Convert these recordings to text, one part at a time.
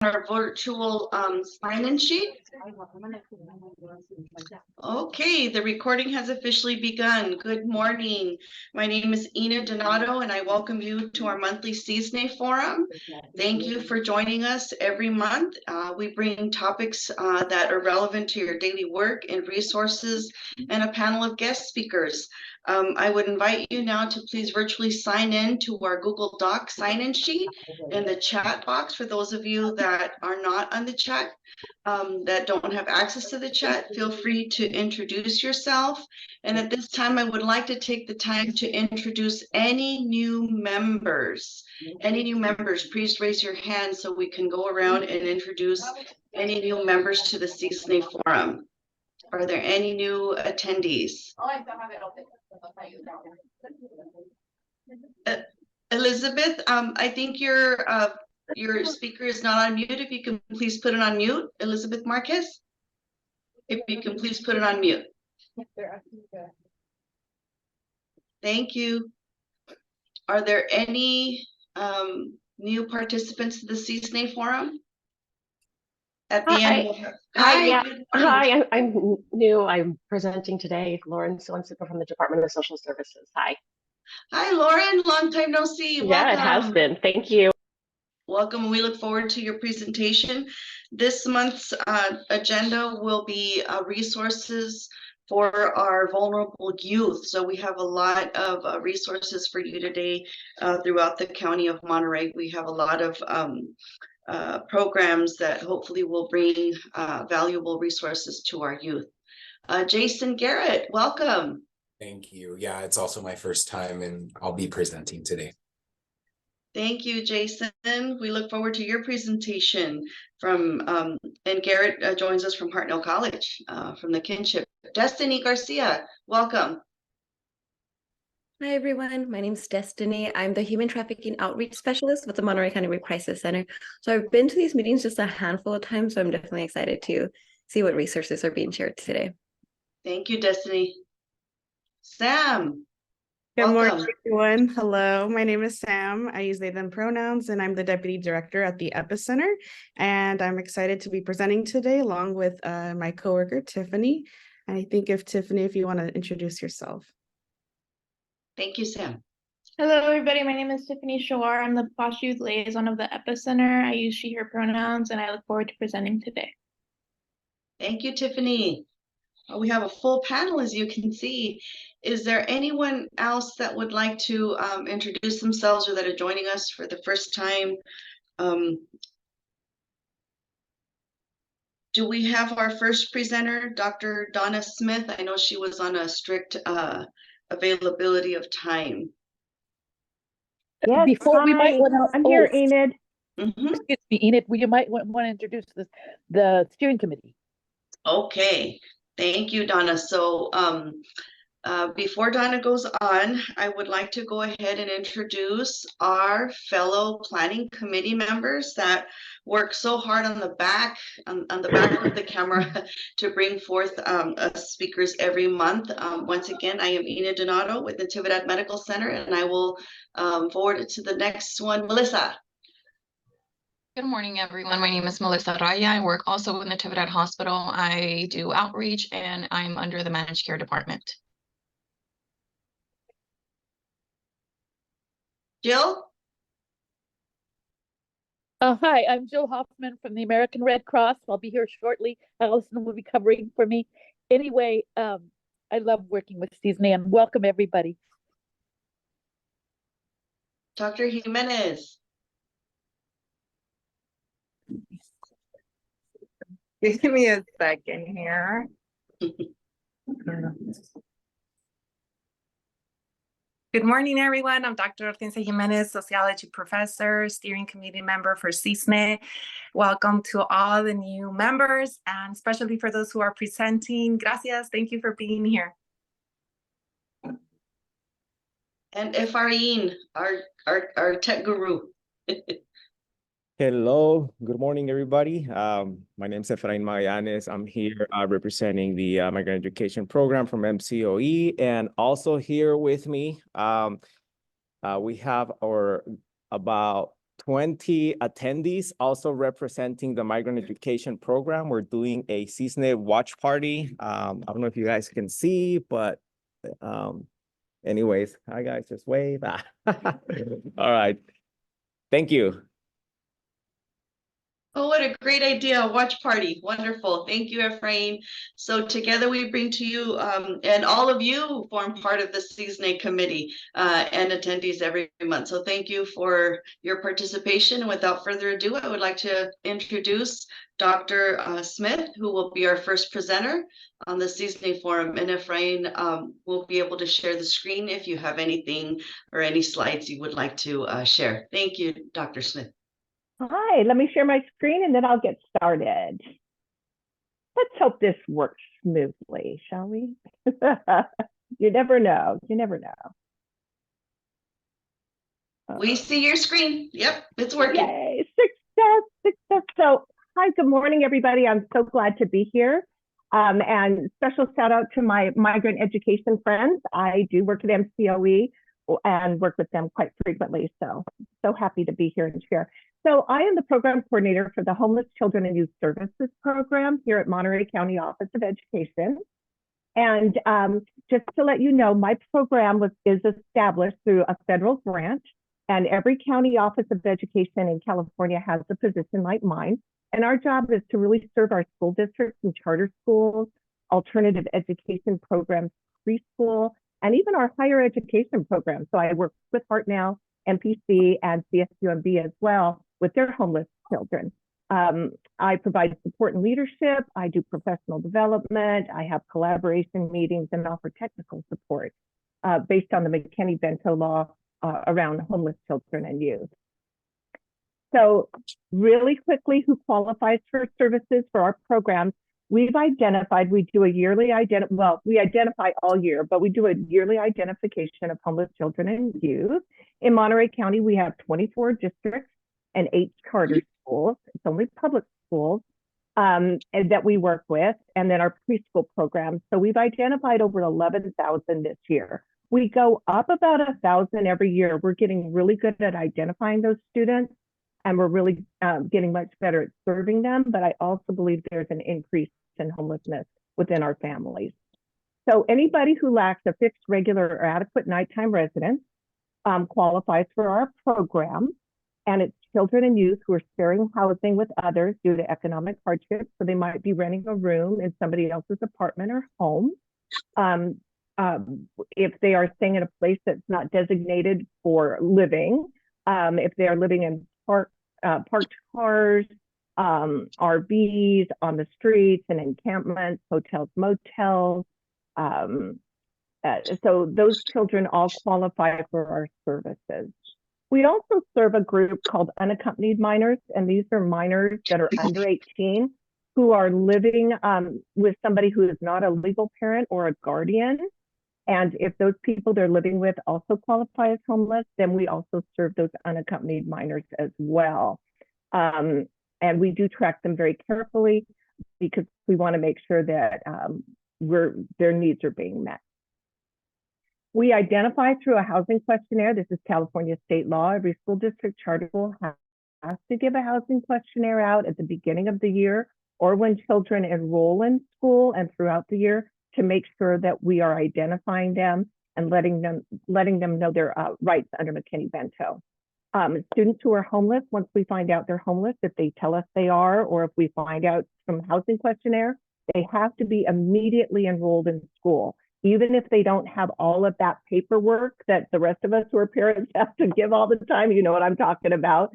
our virtual sign-in sheet. Okay, the recording has officially begun. Good morning. My name is Ina Donato, and I welcome you to our monthly Cisne Forum. Thank you for joining us every month. We bring topics that are relevant to your daily work and resources, and a panel of guest speakers. I would invite you now to please virtually sign in to our Google Doc sign-in sheet in the chat box for those of you that are not on the chat, that don't have access to the chat. Feel free to introduce yourself. And at this time, I would like to take the time to introduce any new members. Any new members, please raise your hand so we can go around and introduce any new members to the Cisne Forum. Are there any new attendees? Elizabeth, I think your speaker is not on mute. If you can please put it on mute. Elizabeth Marquez, if you can please put it on mute. Thank you. Are there any new participants to the Cisne Forum? At the end. Hi, I'm new. I'm presenting today. Lauren Soensipa from the Department of Social Services. Hi. Hi, Lauren. Long time no see. Yeah, it has been. Thank you. Welcome. We look forward to your presentation. This month's agenda will be resources for our vulnerable youth. So we have a lot of resources for you today throughout the County of Monterey. We have a lot of programs that hopefully will bring valuable resources to our youth. Jason Garrett, welcome. Thank you. Yeah, it's also my first time and I'll be presenting today. Thank you, Jason. We look forward to your presentation from, and Garrett joins us from Hartnell College from the Kinship. Destiny Garcia, welcome. Hi, everyone. My name is Destiny. I'm the Human Trafficking Outreach Specialist with the Monterey County Rape Crisis Center. So I've been to these meetings just a handful of times, so I'm definitely excited to see what resources are being shared today. Thank you, Destiny. Sam. Good morning, everyone. Hello, my name is Sam. I use they, them pronouns, and I'm the Deputy Director at the Epicenter. And I'm excited to be presenting today along with my coworker, Tiffany. And I think Tiffany, if you want to introduce yourself. Thank you, Sam. Hello, everybody. My name is Tiffany Shawar. I'm the Posh Youth Liaison of the Epicenter. I use she, her pronouns, and I look forward to presenting today. Thank you, Tiffany. We have a full panel, as you can see. Is there anyone else that would like to introduce themselves or that are joining us for the first time? Do we have our first presenter, Dr. Donna Smith? I know she was on a strict availability of time. Yes, before we might want to, I'm here, Enid. Excuse me, Enid, you might want to introduce the steering committee. Okay, thank you, Donna. So before Donna goes on, I would like to go ahead and introduce our fellow planning committee members that work so hard on the back of the camera to bring forth speakers every month. Once again, I am Ina Donato with Natividad Medical Center, and I will forward it to the next one, Melissa. Good morning, everyone. My name is Melissa Raya. I work also with Natividad Hospital. I do outreach, and I'm under the managed care department. Jill? Hi, I'm Jill Hoffman from the American Red Cross. I'll be here shortly. Allison will be covering for me. Anyway, I love working with Cisne, and welcome everybody. Dr. Jimenez. Give me a second here. Good morning, everyone. I'm Dr. Hortensia Jimenez, sociology professor, steering committee member for Cisne. Welcome to all the new members, and especially for those who are presenting. Gracias. Thank you for being here. And Efrain, our tech guru. Hello, good morning, everybody. My name is Efrain Magallanes. I'm here representing the Migrant Education Program from MCOE, and also here with me, we have about 20 attendees, also representing the migrant education program. We're doing a Cisne watch party. I don't know if you guys can see, but anyways, hi guys, just wave. All right. Thank you. Oh, what a great idea. Watch party. Wonderful. Thank you, Efrain. So together we bring to you, and all of you form part of the Cisne committee and attendees every month. So thank you for your participation. And without further ado, I would like to introduce Dr. Smith, who will be our first presenter on the Cisne Forum. And Efrain will be able to share the screen if you have anything or any slides you would like to share. Thank you, Dr. Smith. Hi, let me share my screen and then I'll get started. Let's hope this works smoothly, shall we? You never know. You never know. We see your screen. Yep, it's working. Yay, success, success. So, hi, good morning, everybody. I'm so glad to be here. And special shout out to my migrant education friends. I do work at MCOE and work with them quite frequently. So happy to be here and share. So I am the program coordinator for the Homeless Children and Youth Services program here at Monterey County Office of Education. And just to let you know, my program is established through a federal grant, and every county office of education in California has a position like mine. And our job is to really serve our school districts and charter schools, alternative education programs, preschool, and even our higher education programs. So I work with Heart Now, MPC, and CSUMB as well with their homeless children. I provide support and leadership. I do professional development. I have collaboration meetings and offer technical support based on the McKinney-Vento law around homeless children and youth. So really quickly, who qualifies for services for our programs? We've identified, we do a yearly we identify all year, but we do a yearly identification of homeless children and youth. In Monterey County, we have 24 districts and 8 charter schools. It's only public schools and that we work with, and then our preschool programs. So we've identified over 11,000 this year. We go up about 1,000 every year. We're getting really good at identifying those students, and we're really getting much better at serving them. But I also believe there's an increase in homelessness within our families. So anybody who lacks a fixed, regular, or adequate nighttime residence qualifies for our program. And it's children and youth who are sharing housing with others due to economic hardship. So they might be renting a room in somebody else's apartment or home. If they are staying in a place that's not designated for living, if they are living in parked cars, RVs, on the streets and encampments, hotels, motels. So those children all qualify for our services. We also serve a group called unaccompanied minors, and these are minors that are under 18 who are living with somebody who is not a legal parent or a guardian. And if those people they're living with also qualify as homeless, then we also serve those unaccompanied minors as well. And we do track them very carefully because we want to make sure that their needs are being met. We identify through a housing questionnaire. This is California state law. Every school district charter school has to give a housing questionnaire out at the beginning of the year or when children enroll in school and throughout the year to make sure that we are identifying them and letting them know their rights under McKinney-Vento. Students who are homeless, once we find out they're homeless, if they tell us they are, or if we find out from housing questionnaire, they have to be immediately enrolled in school. Even if they don't have all of that paperwork that the rest of us who are parents have to give all the time, you know what I'm talking about,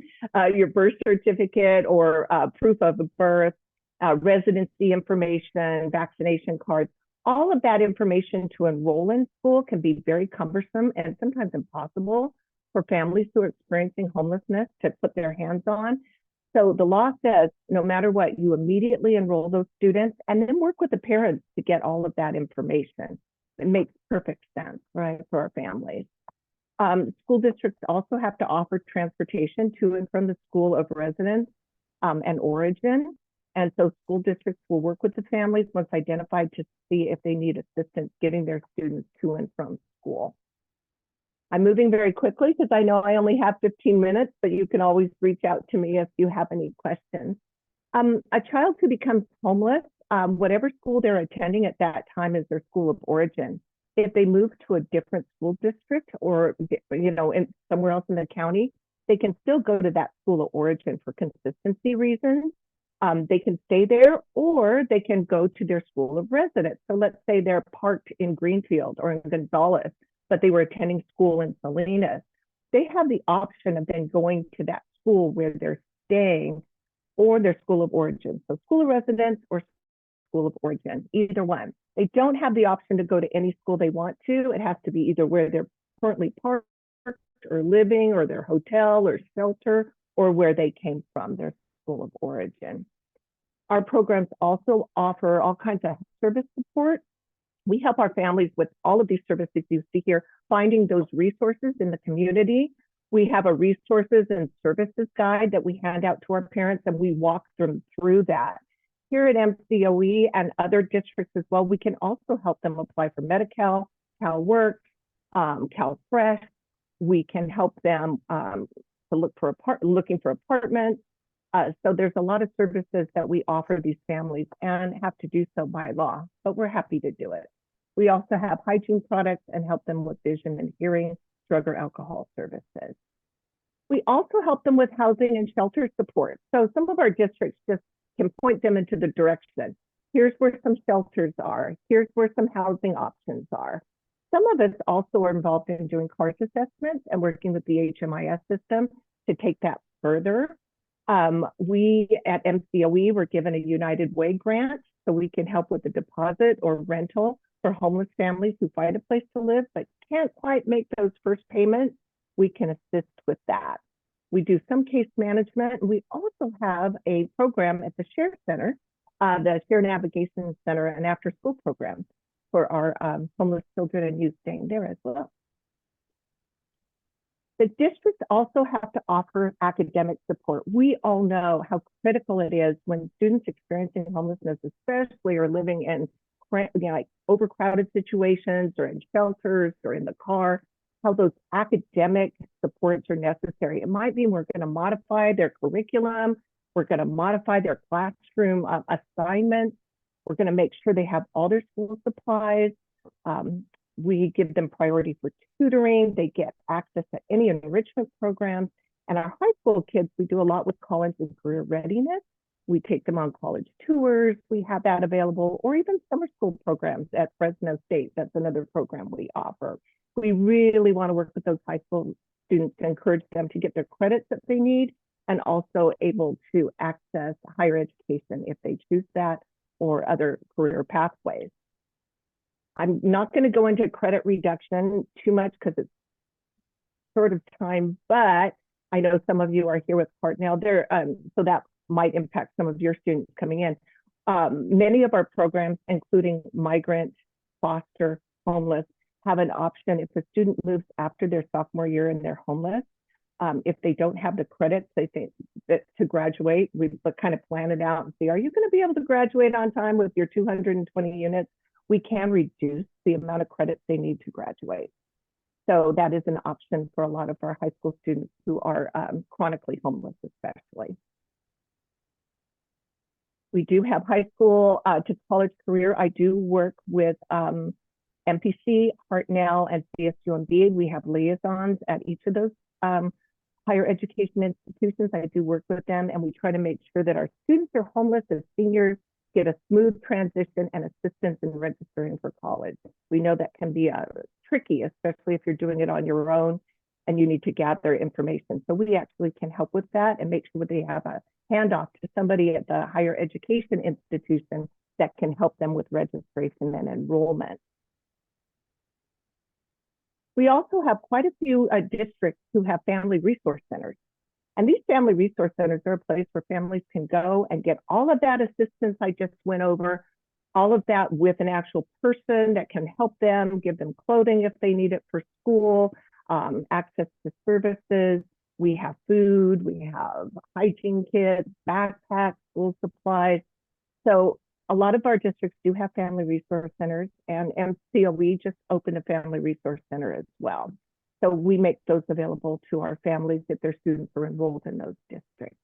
your birth certificate or proof of birth, residency information, vaccination cards, all of that information to enroll in school can be very cumbersome and sometimes impossible for families who are experiencing homelessness to put their hands on. So the law says, no matter what, you immediately enroll those students and then work with the parents to get all of that information. It makes perfect sense, right, for our families. School districts also have to offer transportation to and from the school of residence and origin. And so school districts will work with the families once identified to see if they need assistance getting their students to and from school. I'm moving very quickly because I know I only have 15 minutes, but you can always reach out to me if you have any questions. A child who becomes homeless, whatever school they're attending at that time is their school of origin. If they move to a different school district or, somewhere else in the county, they can still go to that school of origin for consistency reasons. They can stay there or they can go to their school of residence. So let's say they're parked in Greenfield or in Gonzales, but they were attending school in Salinas. They have the option of then going to that school where they're staying or their school of origin. So school of residence or school of origin, either one. They don't have the option to go to any school they want to. It has to be either where they're currently parked or living or their hotel or shelter or where they came from, their school of origin. Our programs also offer all kinds of service support. We help our families with all of these services you see here, finding those resources in the community. We have a resources and services guide that we hand out to our parents and we walk them through that. Here at MCOE and other districts as well, we can also help them apply for Medi-Cal, CalWORK, CalFresh. We can help them to looking for apartments. So there's a lot of services that we offer these families and have to do so by law, but we're happy to do it. We also have hygiene products and help them with vision and hearing, drug or alcohol services. We also help them with housing and shelter support. So some of our districts just can point them into the direction. Here's where some shelters are. Here's where some housing options are. Some of us also are involved in doing CARS assessments and working with the HMIS system to take that further. We at MCOE were given a United Way grant, so we can help with the deposit or rental for homeless families who find a place to live but can't quite make those first payments. We can assist with that. We do some case management. We also have a program at the Share Center, the Share Navigation Center, and after school program for our homeless children and youth staying there as well. The districts also have to offer academic support. We all know how critical it is when students experiencing homelessness, especially are living in like overcrowded situations or in shelters or in the car, how those academic supports are necessary. It might mean we're going to modify their curriculum, we're going to modify their classroom assignments, we're going to make sure they have all their school supplies. We give them priority for tutoring. They get access to any enrichment programs. And our high school kids, we do a lot with college and career readiness. We take them on college tours. We have that available, or even summer school programs at Fresno State. That's another program we offer. We really want to work with those high school students to encourage them to get their credits that they need and also able to access higher education if they choose that or other career pathways. I'm not going to go into credit reduction too much because it's short of time, but I know some of you are here with Hartnell there, so that might impact some of your students coming in. Many of our programs, including migrant, foster, homeless, have an option if a student moves after their sophomore year and they're homeless. If they don't have the credits, they think that to graduate, we kind of plan it out and see, are you going to be able to graduate on time with your 220 units? We can reduce the amount of credits they need to graduate. So that is an option for a lot of our high school students who are chronically homeless, especially. We do have high school to college career. I do work with MPC, Hartnell, and CSUMB. We have liaisons at each of those higher education institutions. I do work with them, and we try to make sure that our students are homeless as seniors get a smooth transition and assistance in registering for college. We know that can be tricky, especially if you're doing it on your own and you need to gather information. So we actually can help with that and make sure they have a handoff to somebody at the higher education institution that can help them with registration and enrollment. We also have quite a few districts who have family resource centers. And these family resource centers are a place where families can go and get all of that assistance I just went over, all of that with an actual person that can help them, give them clothing if they need it for school, access to services. We have food, we have hygiene kits, backpacks, school supplies. So a lot of our districts do have family resource centers, and MCOE just opened a family resource center as well. So we make those available to our families if their students are enrolled in those districts.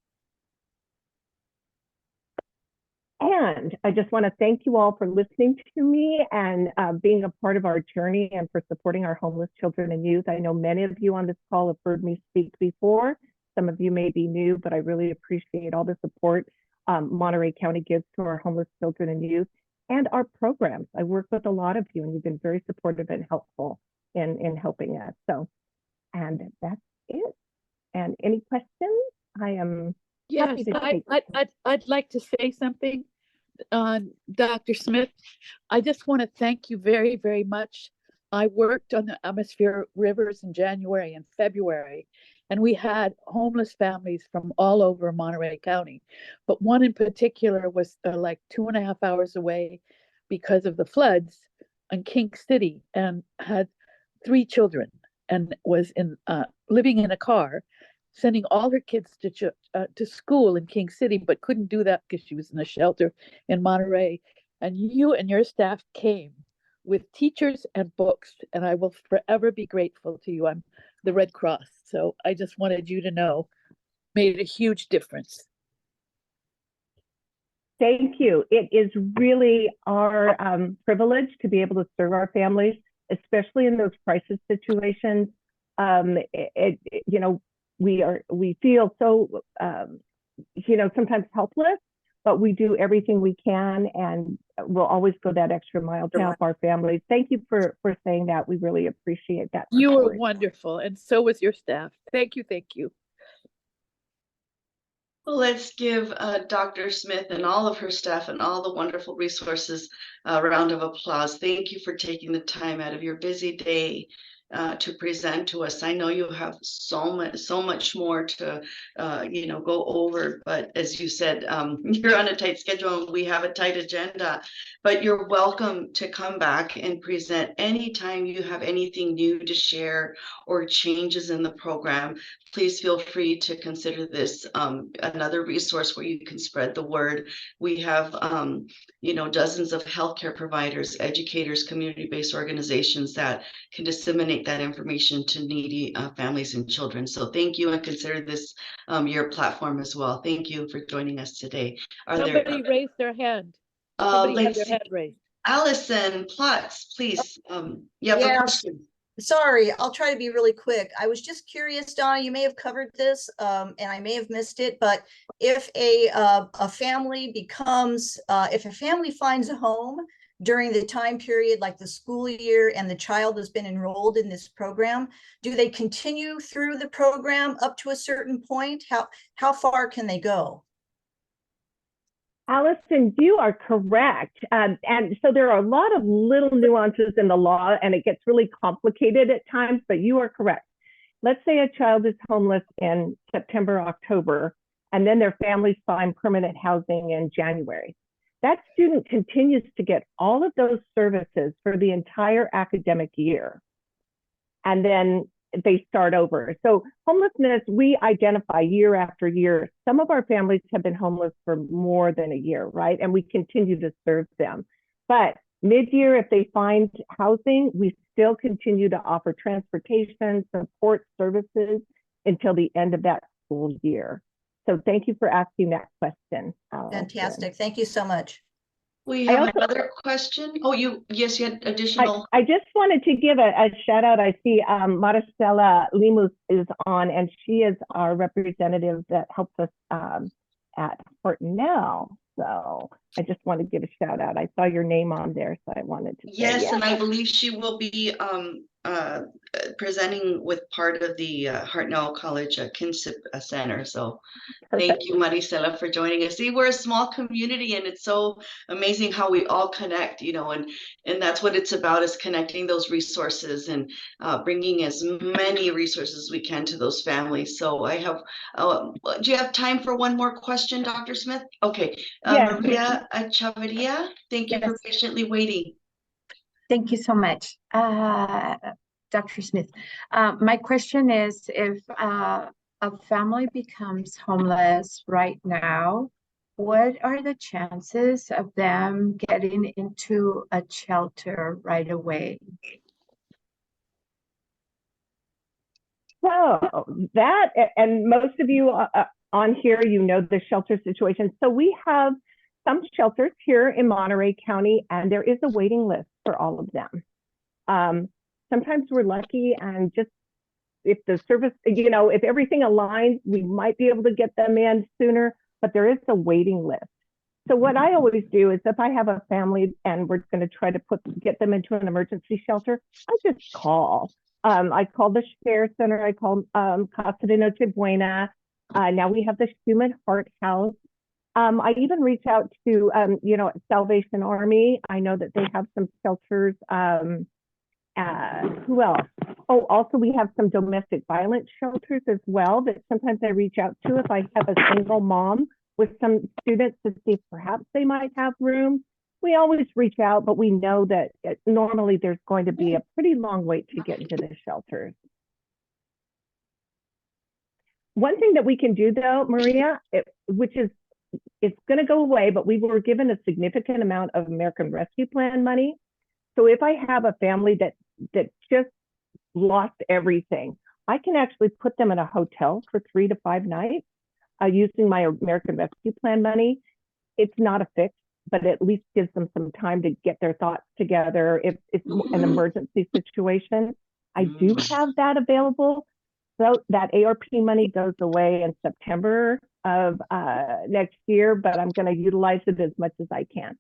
And I just want to thank you all for listening to me and being a part of our journey and for supporting our homeless children and youth. I know many of you on this call have heard me speak before. Some of you may be new, but I really appreciate all the support Monterey County gives to our homeless children and youth and our programs. I work with a lot of you and you've been very supportive and helpful in helping us. So, and that's it. And any questions? I am Yes, happy to take. I'd like to say something, Dr. Smith. I just want to thank you very, very much. I worked on the Atmosphere Rivers in January and February, and we had homeless families from all over Monterey County. But one in particular was like 2.5 hours away because of the floods in King City and had 3 children and was living in a car, sending all her kids to school in King City, but couldn't do that because she was in a shelter in Monterey. And you and your staff came with teachers and books, and I will forever be grateful to you. I'm the Red Cross, so I just wanted you to know, made a huge difference. Thank you. It is really our privilege to be able to serve our families, especially in those crisis situations. You know, we feel so, you know, sometimes helpless, but we do everything we can, and we'll always go that extra mile to help our families. Thank you for saying that. We really appreciate that. You were wonderful, and so was your staff. Thank you, thank you. Well, let's give Dr. Smith and all of her staff and all the wonderful resources a round of applause. Thank you for taking the time out of your busy day to present to us. I know you have so much more to you know, go over, but as you said, you're on a tight schedule and we have a tight agenda, but you're welcome to come back and present anytime you have anything new to share or changes in the program. Please feel free to consider this another resource where you can spread the word. We have you know, dozens of healthcare providers, educators, community-based organizations that can disseminate that information to needy families and children. So thank you, and consider this your platform as well. Thank you for joining us today. Somebody raised their hand. Somebody had their hand raised. Allison Plotz, please. You have a question. Sorry, I'll try to be really quick. I was just curious, Donna, you may have covered this and I may have missed it, but if a family becomes, if a family finds a home during the time period like the school year and the child has been enrolled in this program, do they continue through the program up to a certain point? How far can they go? Allison, you are correct. And so there are a lot of little nuances in the law, and it gets really complicated at times, but you are correct. Let's say a child is homeless in September, October, and then their families find permanent housing in January. That student continues to get all of those services for the entire academic year. And then they start over. So homelessness, we identify year after year. Some of our families have been homeless for more than a year, right? And we continue to serve them. But mid-year, if they find housing, we still continue to offer transportation, support services until the end of that school year. So thank you for asking that question. Fantastic. Thank you so much. We have another question. Oh, yes, you had additional. I just wanted to give a shout out. I see Maricela Limus is on, and she is our representative that helps us at Hortonel. So I just want to give a shout out. I saw your name on there, so I wanted to say, yes, and I believe she will be presenting with part of the Hartnell College Kinship Center. So thank you, Maricela, for joining us. See, we're a small community, and it's so amazing how we all connect, you know, and that's what it's about, is connecting those resources and bringing as many resources as we can to those families. So I have, do you have time for one more question, Dr. Smith? Okay, Yes. Maria Chavarria, thank you for patiently waiting. Thank you so much, Dr. Smith. My question is, if a family becomes homeless right now, what are the chances of them getting into a shelter right away? So that, and most of you on here, you know the shelter situation. So we have some shelters here in Monterey County, and there is a waiting list for all of them. Sometimes we're lucky and just if the service, if everything aligns, we might be able to get them in sooner, but there is a waiting list. So what I always do is if I have a family and we're going to try to get them into an emergency shelter, I just call. I call the Share Center. I call Casa de Noche Buena. Now we have the Human Heart House. I even reach out to, Salvation Army. I know that they have some shelters. Who else? Oh, also we have some domestic violence shelters as well that sometimes I reach out to if I have a single mom with some students to see if perhaps they might have room. We always reach out, but we know that normally there's going to be a pretty long wait to get into the shelters. One thing that we can do though, Maria, which is, it's going to go away, but we were given a significant amount of American Rescue Plan money. So if I have a family that just lost everything, I can actually put them in a hotel for 3 to 5 nights using my American Rescue Plan money. It's not a fix, but at least gives them some time to get their thoughts together if it's an emergency situation. I do have that available. So that ARP money goes away in September of next year, but I'm going to utilize it as much as I can.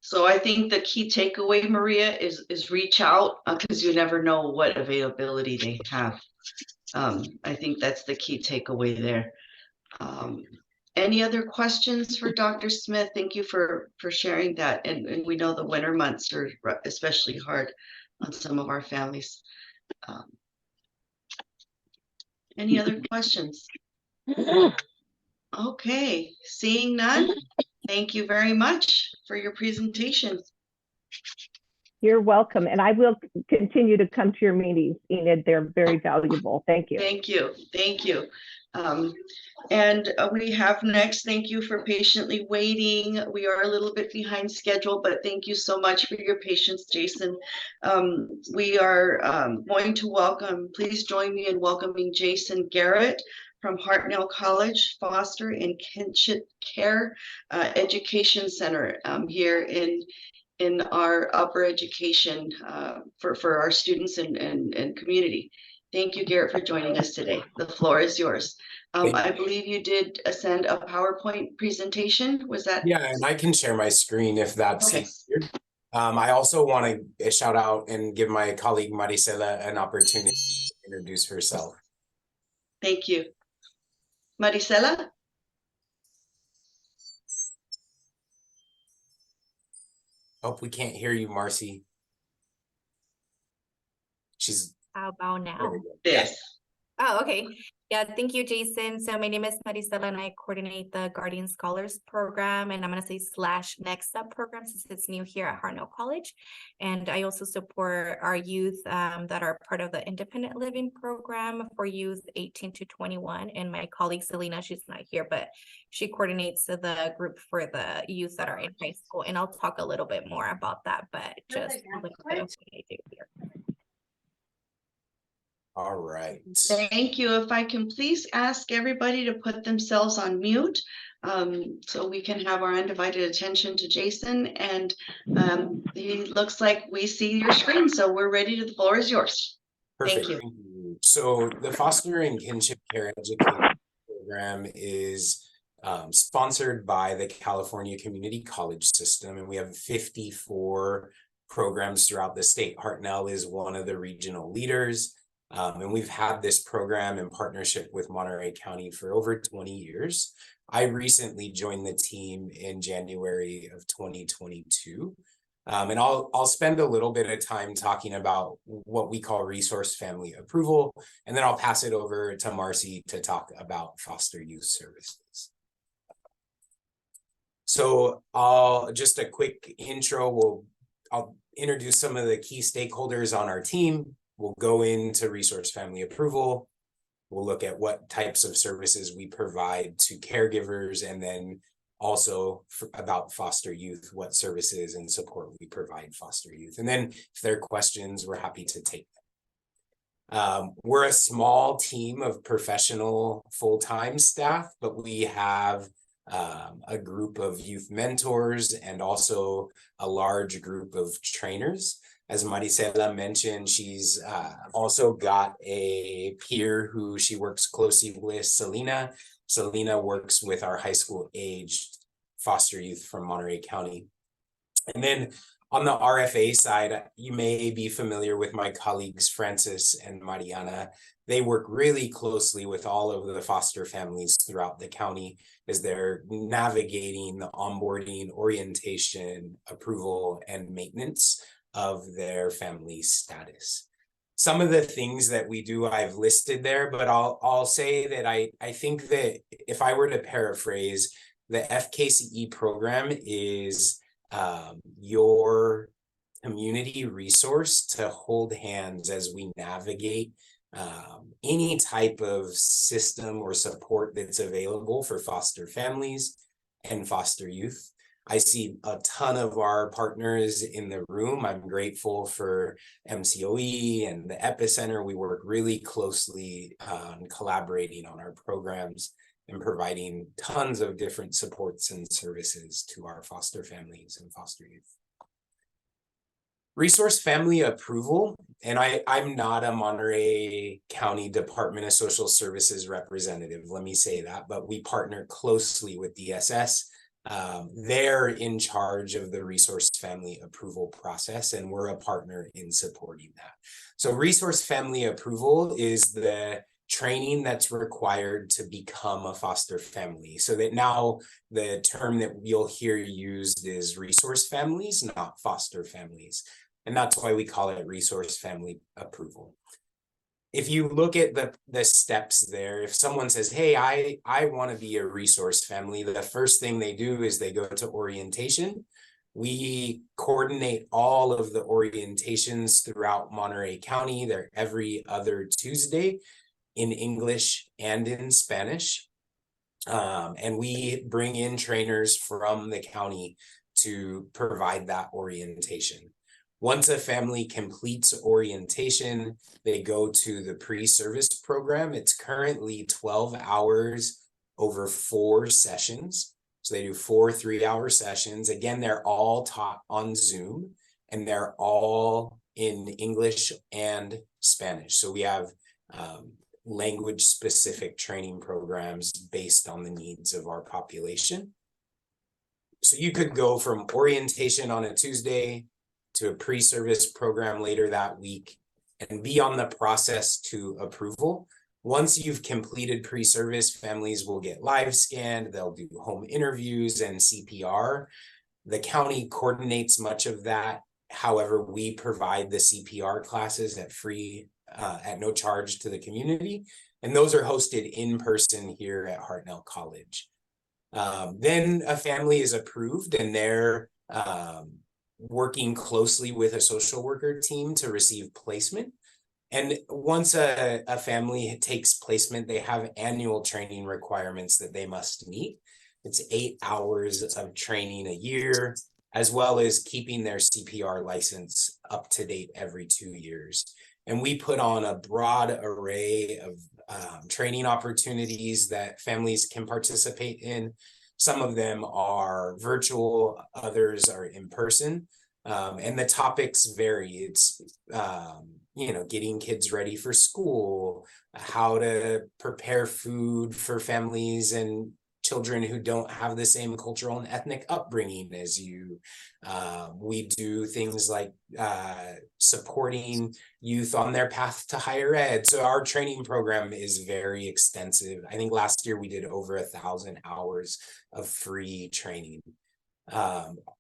So I think the key takeaway, Maria, is reach out because you never know what availability they have. I think that's the key takeaway there. Any other questions for Dr. Smith? Thank you for sharing that. And we know the winter months are especially hard on some of our families. Any other questions? Okay, seeing none. Thank you very much for your presentation. You're welcome. And I will continue to come to your meetings, Enid. They're very valuable. Thank you. Thank you. Thank you. And we have next, thank you for patiently waiting. We are a little bit behind schedule, but thank you so much for your patience, Jason. We are going to welcome, please join me in welcoming Jason Garrett from Hartnell College Foster and Kinship Care Education Center here in our upper education for our students and community. Thank you, Garrett, for joining us today. The floor is yours. I believe you did send a PowerPoint presentation. Was that? Yeah, and I can share my screen if that's easier. I also want to shout out and give my colleague Maricela an opportunity to introduce herself. Thank you. Maricela? Oh, we can't hear you, Marcy. How about now? Yes. Oh, okay. Yeah, thank you, Jason. So my name is Maricela and I coordinate the Guardian Scholars Program, and I'm going to say / Next Up program since it's new here at Hartnell College. And I also support our youth that are part of the Independent Living Program for youth 18 to 21. And my colleague Selena, she's not here, but she coordinates the group for the youth that are in high school. And I'll talk a little bit more about that, but just a little bit of what I do here. All right. Thank you. If I can please ask everybody to put themselves on mute so we can have our undivided attention to Jason. And he looks like we see your screen, so we're ready. The floor is yours. Perfect. Thank you. So the Foster and Kinship Care Education Program is sponsored by the California Community College System, and we have 54 programs throughout the state. Hartnell is one of the regional leaders. And we've had this program in partnership with Monterey County for over 20 years. I recently joined the team in January of 2022. And I'll spend a little bit of time talking about what we call resource family approval, and then I'll pass it over to Marcy to talk about foster youth services. So just a quick intro. I'll introduce some of the key stakeholders on our team. We'll go into resource family approval. We'll look at what types of services we provide to caregivers, and then also about foster youth, what services and support we provide foster youth. And then if there are questions, we're happy to take them. We're a small team of professional full-time staff, but we have a group of youth mentors and also a large group of trainers. As Maricela mentioned, she's also got a peer who she works closely with, Selena. Selena works with our high school aged foster youth from Monterey County. And then on the RFA side, you may be familiar with my colleagues, Francis and Mariana. They work really closely with all of the foster families throughout the county as they're navigating the onboarding, orientation, approval, and maintenance of their family status. Some of the things that we do, I've listed there, but I'll say that I think that if I were to paraphrase, the FKCE program is your community resource to hold hands as we navigate any type of system or support that's available for foster families and foster youth. I see a ton of our partners in the room. I'm grateful for MCOE and the Epicenter. We work really closely on collaborating on our programs and providing tons of different supports and services to our foster families and foster youth. Resource family approval, and I'm not a Monterey County Department of Social Services representative, let me say that, but we partner closely with DSS. They're in charge of the resource family approval process, and we're a partner in supporting that. So resource family approval is the training that's required to become a foster family. So that now the term that you'll hear used is resource families, not foster families. And that's why we call it resource family approval. If you look at the steps there, if someone says, hey, I want to be a resource family, the first thing they do is they go to orientation. We coordinate all of the orientations throughout Monterey County. They're every other Tuesday in English and in Spanish. And we bring in trainers from the county to provide that orientation. Once a family completes orientation, they go to the pre-service program. It's currently 12 hours over 4 sessions. So they do 4 3-hour sessions. Again, they're all taught on Zoom and they're all in English and Spanish. So we have language specific training programs based on the needs of our population. So you could go from orientation on a Tuesday to a pre-service program later that week and be on the process to approval. Once you've completed pre-service, families will get live scanned, they'll do home interviews and CPR. The county coordinates much of that. However, we provide the CPR classes at no charge to the community. And those are hosted in person here at Hartnell College. Then a family is approved and they're working closely with a social worker team to receive placement. And once a family takes placement, they have annual training requirements that they must meet. It's 8 hours of training a year, as well as keeping their CPR license up to date every 2 years. And we put on a broad array of training opportunities that families can participate in. Some of them are virtual, others are in person, and the topics vary. It's, getting kids ready for school, how to prepare food for families and children who don't have the same cultural and ethnic upbringing as you. We do things like supporting youth on their path to higher ed. So our training program is very extensive. I think last year we did over 1,000 hours of free training.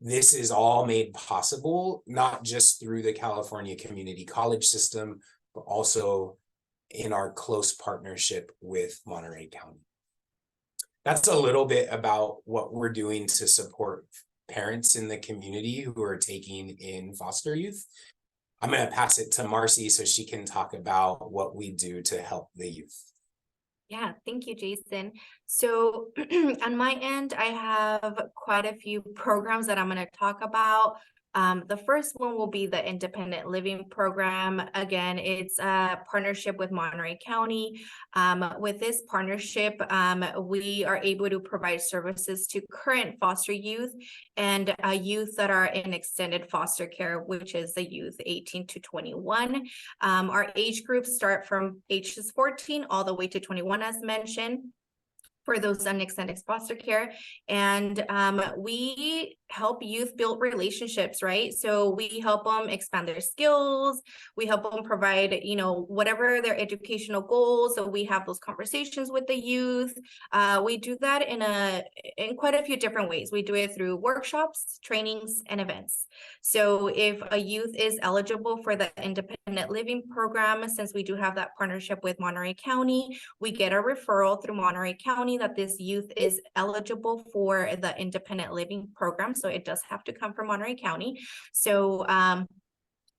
This is all made possible, not just through the California Community College system, but also in our close partnership with Monterey County. That's a little bit about what we're doing to support parents in the community who are taking in foster youth. I'm going to pass it to Marcy so she can talk about what we do to help the youth. Yeah, thank you, Jason. So on my end, I have quite a few programs that I'm going to talk about. The first one will be the Independent Living Program. Again, it's a partnership with Monterey County. With this partnership, we are able to provide services to current foster youth and youth that are in extended foster care, which is the youth 18 to 21. Our age groups start from ages 14 all the way to 21, as mentioned, for those in extended foster care. And we help youth build relationships, right? So we help them expand their skills. We help them provide, you know, whatever their educational goals. So we have those conversations with the youth. We do that in quite a few different ways. We do it through workshops, trainings, and events. So if a youth is eligible for the Independent Living Program, since we do have that partnership with Monterey County, we get a referral through Monterey County that this youth is eligible for the Independent Living Program. So it does have to come from Monterey County. So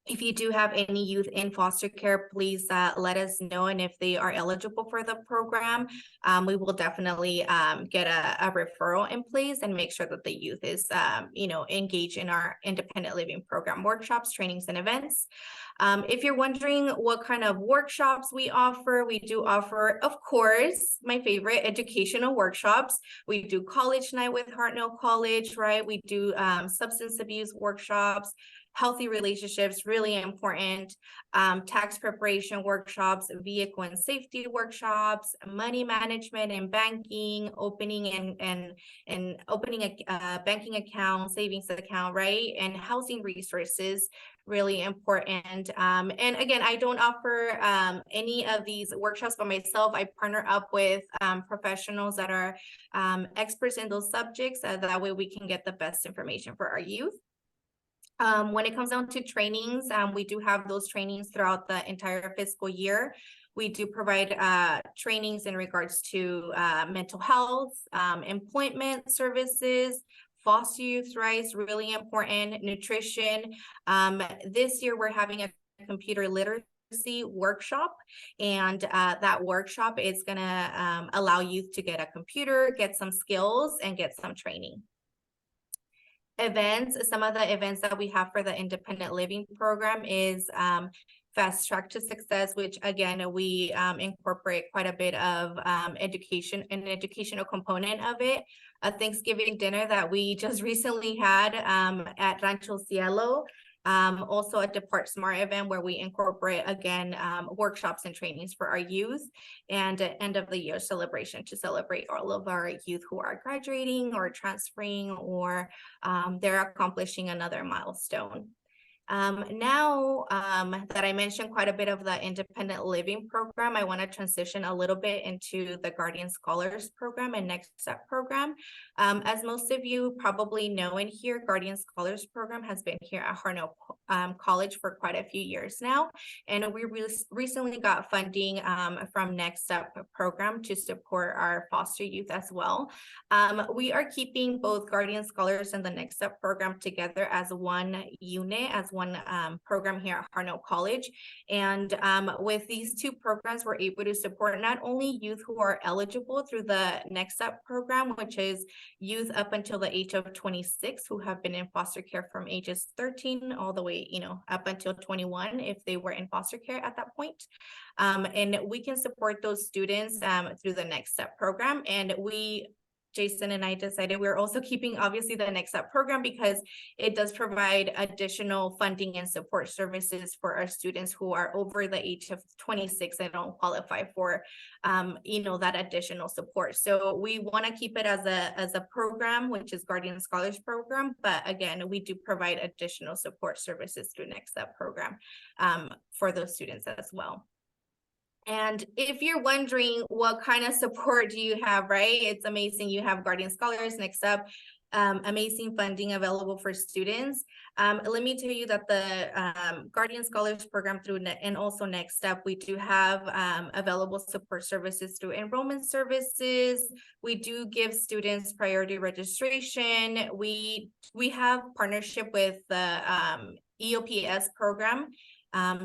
if you do have any youth in foster care, please let us know. And if they are eligible for the program, we will definitely get a referral in place and make sure that the youth is, you know, engaged in our Independent Living Program workshops, trainings, and events. If you're wondering what kind of workshops we offer, we do offer, of course, my favorite, educational workshops. We do college night with Hartnell College, right? We do substance abuse workshops, healthy relationships, really important, tax preparation workshops, vehicle and safety workshops, money management and banking, opening and opening a banking account, savings account, right? And housing resources, really important. And again, I don't offer any of these workshops by myself. I partner up with professionals that are experts in those subjects. That way we can get the best information for our youth. When it comes down to trainings, we do have those trainings throughout the entire fiscal year. We do provide trainings in regards to mental health, employment services, foster youth rights, really important, nutrition. This year, we're having a computer literacy workshop, and that workshop is gonna allow youth to get a computer, get some skills, and get some training. Events, some of the events that we have for the Independent Living Program is Fast Track to Success, which again, we incorporate quite a bit of education, an educational component of it. A Thanksgiving dinner that we just recently had at Rancho Cielo. Also a Depart Smart event where we incorporate, again, workshops and trainings for our youth, and an end of the year celebration to celebrate all of our youth who are graduating or transferring, or they're accomplishing another milestone. Now that I mentioned quite a bit of the Independent Living Program, I want to transition a little bit into the Guardian Scholars Program and Next Step Program. As most of you probably know in here, Guardian Scholars Program has been here at Hartnell College for quite a few years now. And we recently got funding from Next Step Program to support our foster youth as well. We are keeping both Guardian Scholars and the Next Step Program together as one unit, as one program here at Hartnell College. And with these two programs, we're able to support not only youth who are eligible through the Next Step Program, which is youth up until the age of 26 who have been in foster care from ages 13 all the way, you know, up until 21 if they were in foster care at that point. And we can support those students through the Next Step Program. And Jason and I decided we're also keeping obviously the Next Step Program because it does provide additional funding and support services for our students who are over the age of 26 and don't qualify for, you know, that additional support. So we want to keep it as a program, which is Guardian Scholars Program. But again, we do provide additional support services through Next Step Program for those students as well. And if you're wondering what kind of support do you have, right? It's amazing. You have Guardian Scholars, Next Up, amazing funding available for students. Let me tell you that the Guardian Scholars Program through and also Next Step, we do have available support services through enrollment services. We do give students priority registration. We have partnership with the EOPS program.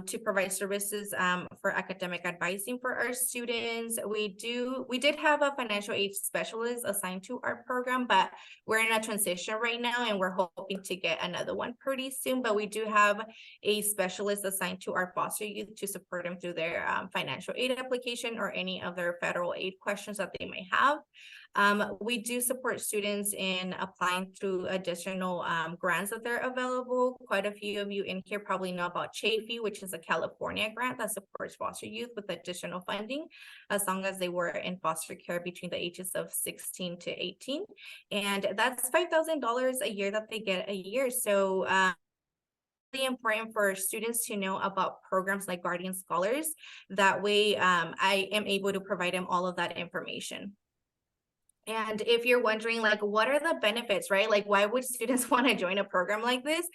to provide services for academic advising for our students. We did have a financial aid specialist assigned to our program, but we're in a transition right now and we're hoping to get another one pretty soon. But we do have a specialist assigned to our foster youth to support them through their financial aid application or any other federal aid questions that they may have. We do support students in applying through additional grants that they're available. Quite a few of you in here probably know about Chafee, which is a California grant that supports foster youth with additional funding, as long as they were in foster care between the ages of 16 to 18. And that's $5,000 a year that they get a year. So really important for students to know about programs like Guardian Scholars. That way I am able to provide them all of that information. And if you're wondering, like, what are the benefits, right? Like, why would students want to join a program like this?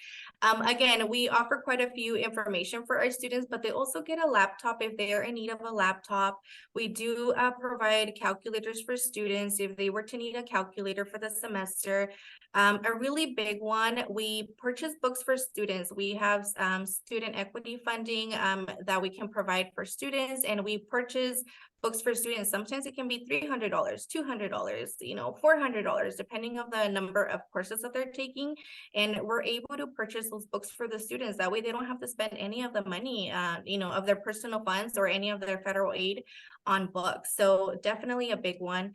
Again, we offer quite a few information for our students, but they also get a laptop if they are in need of a laptop. We do provide calculators for students if they were to need a calculator for the semester. A really big one, we purchase books for students. We have student equity funding that we can provide for students, and we purchase books for students. Sometimes it can be $300, $200, $400, depending on the number of courses that they're taking. And we're able to purchase those books for the students. That way they don't have to spend any of the money, of their personal funds or any of their federal aid on books. So definitely a big one.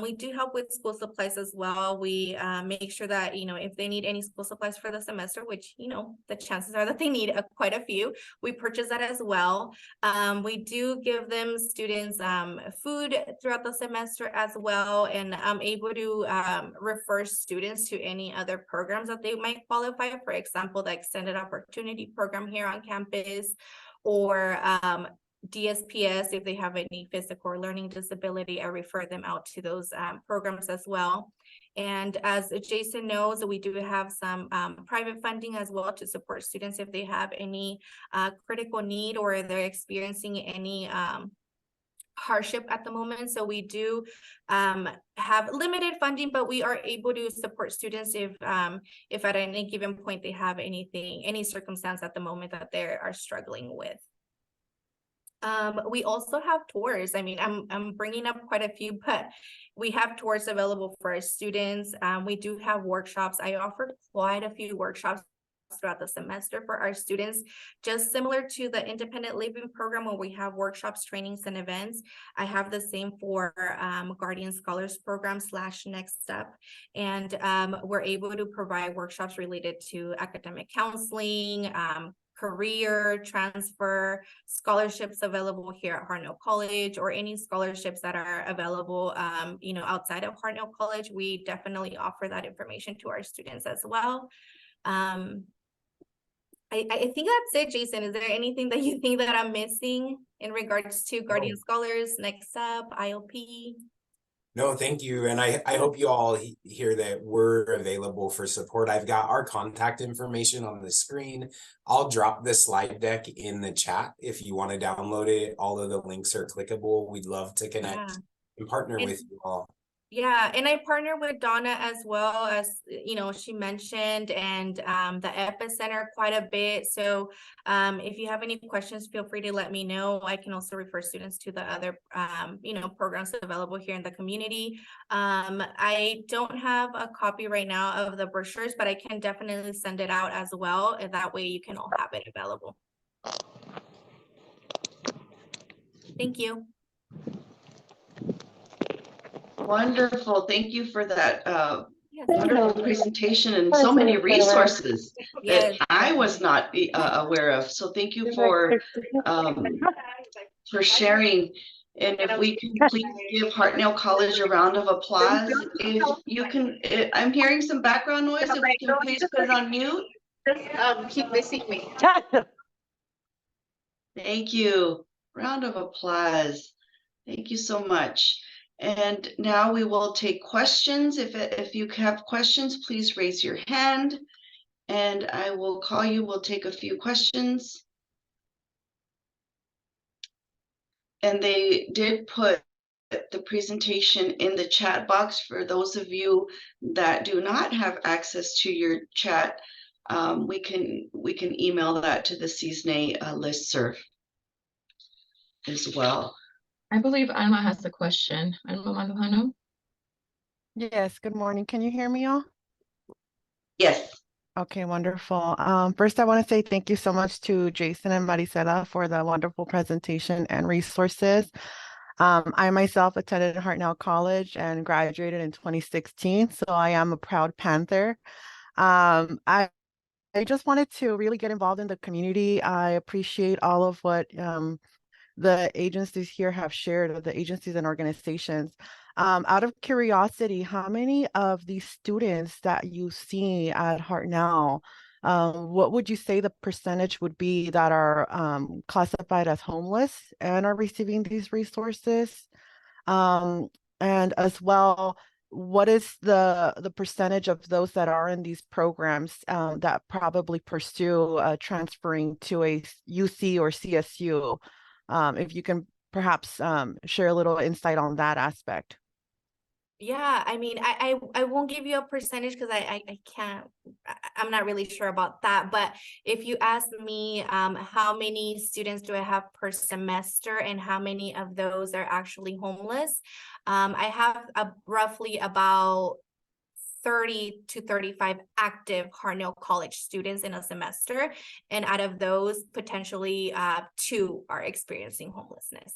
We do help with school supplies as well. We make sure that, if they need any school supplies for the semester, which, the chances are that they need quite a few, we purchase that as well. We do give them students food throughout the semester as well, and I'm able to refer students to any other programs that they might qualify. For example, the Extended Opportunity Program here on campus, or DSPS, if they have any physical or learning disability, I refer them out to those programs as well. And as Jason knows, we do have some private funding as well to support students if they have any critical need or they're experiencing any hardship at the moment. So we do have limited funding, but we are able to support students if at any given point they have any circumstance at the moment that they are struggling with. We also have tours. I mean, I'm bringing up quite a few, but we have tours available for our students. We do have workshops. I offer quite a few workshops throughout the semester for our students, just similar to the independent living program where we have workshops, trainings, and events. I have the same for Guardian Scholars Program / Next Step. And we're able to provide workshops related to academic counseling, career transfer, scholarships available here at Hartnell College, or any scholarships that are available outside of Hartnell College. We definitely offer that information to our students as well. I think that's it, Jason. Is there anything that you think that I'm missing in regards to Guardian Scholars, Next Up, IOP? No, thank you. And I hope you all hear that we're available for support. I've got our contact information on the screen. I'll drop the slide deck in the chat if you want to download it. All of the links are clickable. We'd love to connect and partner with you all. Yeah, and I partner with Donna as well, as she mentioned, and the Epicenter quite a bit. So if you have any questions, feel free to let me know. I can also refer students to the other programs available here in the community. I don't have a copy right now of the brochures, but I can definitely send it out as well, and that way you can all have it available. Thank you. Wonderful. Thank you for that wonderful presentation and so many resources that I was not aware of. So thank you for sharing. And if we can please give Hartnell College a round of applause. If you can, I'm hearing some background noise. If we can please put it on mute. Keep missing me. Thank you. Round of applause. Thank you so much. And now we will take questions. If you have questions, please raise your hand and I will call you. We'll take a few questions. And they did put the presentation in the chat box for those of you that do not have access to your chat. we can email that to the Cisne listserv as well. I believe Alma has a question. Alma Mandujano? Yes, good morning. Can you hear me all? Yes. Okay, wonderful. First, I want to say thank you so much to Jason and Maricela for the wonderful presentation and resources. I myself attended Hartnell College and graduated in 2016, so I am a proud Panther. I just wanted to really get involved in the community. I appreciate all of what the agencies here have shared, or the agencies and organizations. Out of curiosity, how many of these students that you see at Hartnell, what would you say the percentage would be that are classified as homeless and are receiving these resources? And as well, what is the percentage of those that are in these programs that probably pursue transferring to a UC or CSU? If you can perhaps share a little insight on that aspect. Yeah, I mean, I won't give you a percentage because I can't, I'm not really sure about that. But if you ask me, how many students do I have per semester and how many of those are actually homeless? I have roughly about 30 to 35 active Hartnell College students in a semester. And out of those, potentially 2 are experiencing homelessness.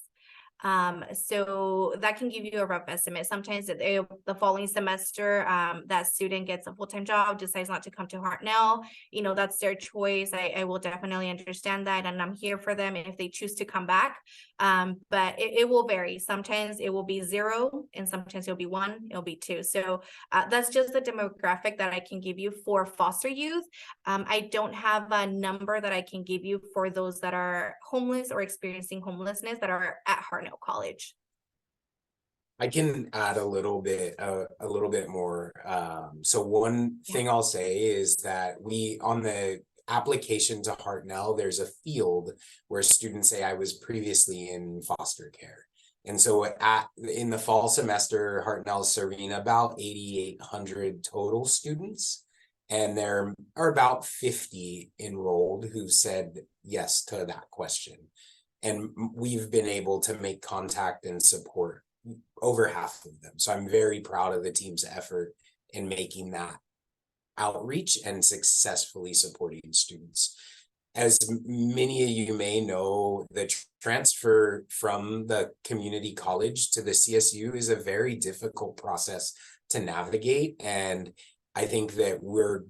So that can give you a rough estimate. Sometimes the following semester, that student gets a full-time job, decides not to come to Hartnell, you know, that's their choice. I will definitely understand that, and I'm here for them if they choose to come back. But it will vary. Sometimes it will be 0, and sometimes it'll be 1, it'll be 2. So that's just the demographic that I can give you for foster youth. I don't have a number that I can give you for those that are homeless or experiencing homelessness that are at Hartnell College. I can add a little bit more. So one thing I'll say is that on the application to Hartnell, there's a field where students say I was previously in foster care. And so in the fall semester, Hartnell's serving about 8,800 total students. And there are about 50 enrolled who said yes to that question. And we've been able to make contact and support over half of them. So I'm very proud of the team's effort in making that outreach and successfully supporting students. As many of you may know, the transfer from the community college to the CSU is a very difficult process to navigate. And I think that we're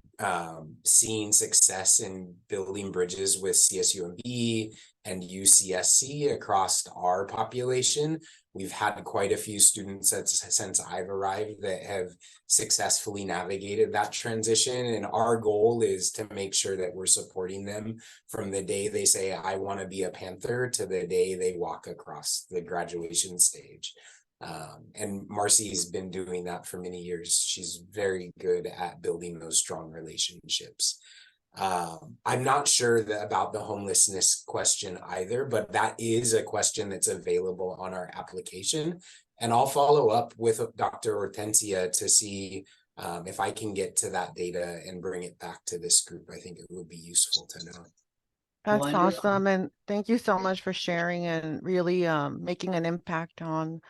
seeing success in building bridges with CSUMB and UCSC across our population. We've had quite a few students since I've arrived that have successfully navigated that transition. And our goal is to make sure that we're supporting them from the day they say, I want to be a Panther, to the day they walk across the graduation stage. And Marcy's been doing that for many years. She's very good at building those strong relationships. I'm not sure about the homelessness question either, but that is a question that's available on our application. And I'll follow up with Dr. Hortensia to see if I can get to that data and bring it back to this group. I think it would be useful to know. That's Wonderful. awesome. And thank you so much for sharing and really making an impact on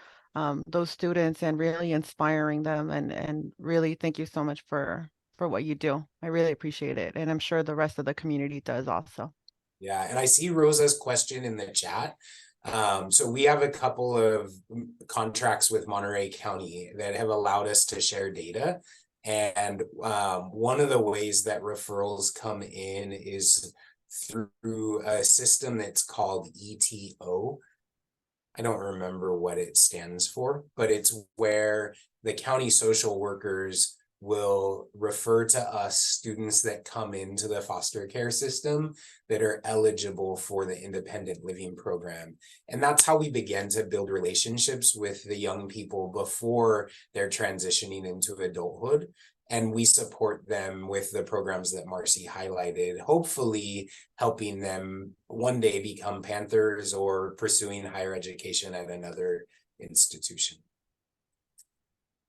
those students and really inspiring them. And really thank you so much for what you do. I really appreciate it. And I'm sure the rest of the community does also. Yeah, and I see Rosa's question in the chat. So we have a couple of contracts with Monterey County that have allowed us to share data. And one of the ways that referrals come in is through a system that's called ETO. I don't remember what it stands for, but it's where the county social workers will refer to us students that come into the foster care system that are eligible for the independent living program. And that's how we began to build relationships with the young people before they're transitioning into adulthood. And we support them with the programs that Marcy highlighted, hopefully helping them one day become Panthers or pursuing higher education at another institution.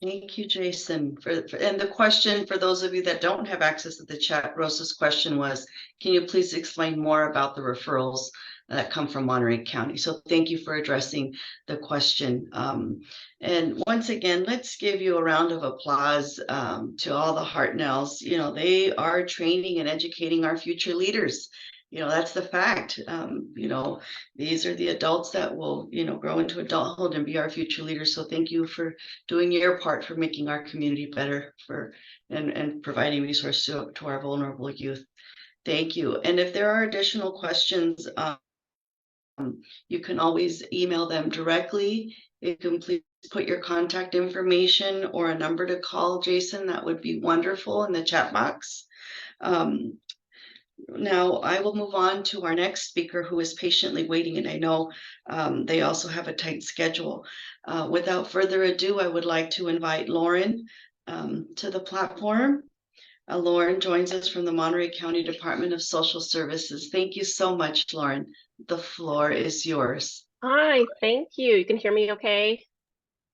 Thank you, Jason. And the question for those of you that don't have access to the chat, Rosa's question was, can you please explain more about the referrals that come from Monterey County? So thank you for addressing the question. And once again, let's give you a round of applause to all the Hartnells. You know, they are training and educating our future leaders. You know, that's the fact. You know, these are the adults that will, you know, grow into adulthood and be our future leaders. So thank you for doing your part for making our community better and providing resources to our vulnerable youth. Thank you. And if there are additional questions, you can always email them directly. You can please put your contact information or a number to call Jason. That would be wonderful in the chat box. Now I will move on to our next speaker who is patiently waiting, and I know they also have a tight schedule. Without further ado, I would like to invite Lauren to the platform. Lauren joins us from the Monterey County Department of Social Services. Thank you so much, Lauren. The floor is yours. Hi, thank you. You can hear me okay?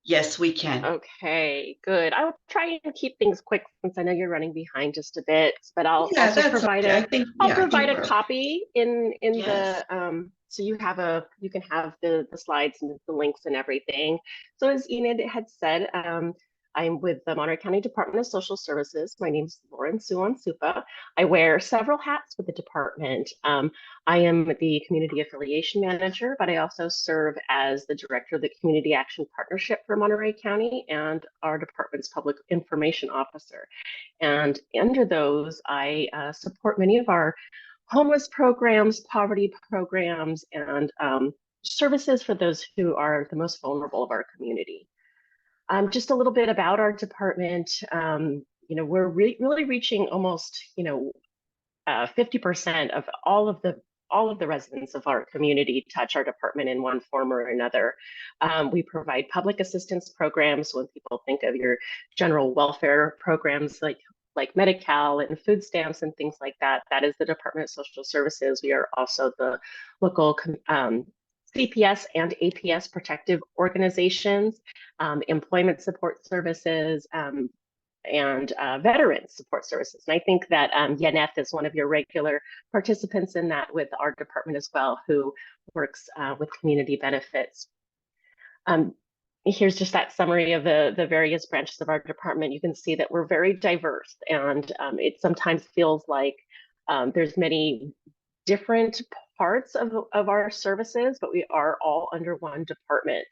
Yes, we can. Okay, good. I will try and keep things quick since I know you're running behind just a bit, but I'll also provide a copy in Yes. the so you can have the slides and the links and everything. So as Enid had said, I'm with the Monterey County Department of Social Services. My name is Lauren Suwan-Supa. I wear several hats with the department. I am the Community Affiliation Manager, but I also serve as the Director of the Community Action Partnership for Monterey County and our department's Public Information Officer. And under those, I support many of our homeless programs, poverty programs, and services for those who are the most vulnerable of our community. Just a little bit about our department. You know, we're really reaching almost, 50% of all of the residents of our community touch our department in one form or another. We provide public assistance programs. When people think of your general welfare programs like Medi-Cal and food stamps and things like that, that is the Department of Social Services. We are also the local CPS and APS protective organizations, employment support services, and veterans support services. And I think that Yeneth is one of your regular participants in that with our department as well, who works with community benefits. Here's just that summary of the various branches of our department. You can see that we're very diverse, and it sometimes feels like there's many different parts of our services, but we are all under one department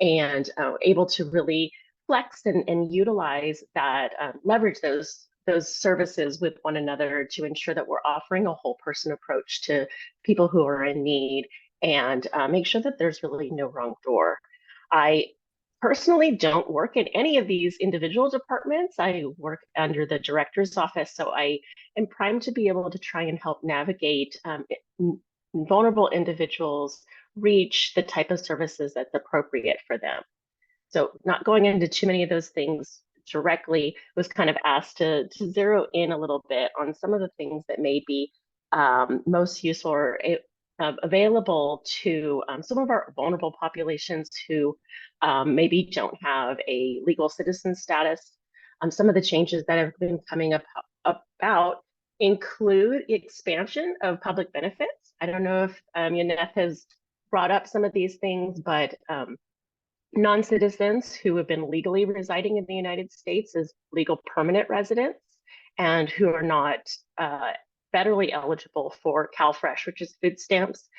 and able to really flex and utilize that, leverage those services with one another to ensure that we're offering a whole person approach to people who are in need and make sure that there's really no wrong door. I personally don't work in any of these individual departments. I work under the director's office, so I am primed to be able to try and help navigate vulnerable individuals reach the type of services that's appropriate for them. So not going into too many of those things directly, was kind of asked to zero in a little bit on some of the things that may be most useful or available to some of our vulnerable populations who maybe don't have a legal citizen status. Some of the changes that have been coming about include expansion of public benefits. I don't know if Yeneth has brought up some of these things, but non-citizens who have been legally residing in the United States as legal permanent residents and who are not federally eligible for CalFresh, which is food stamps,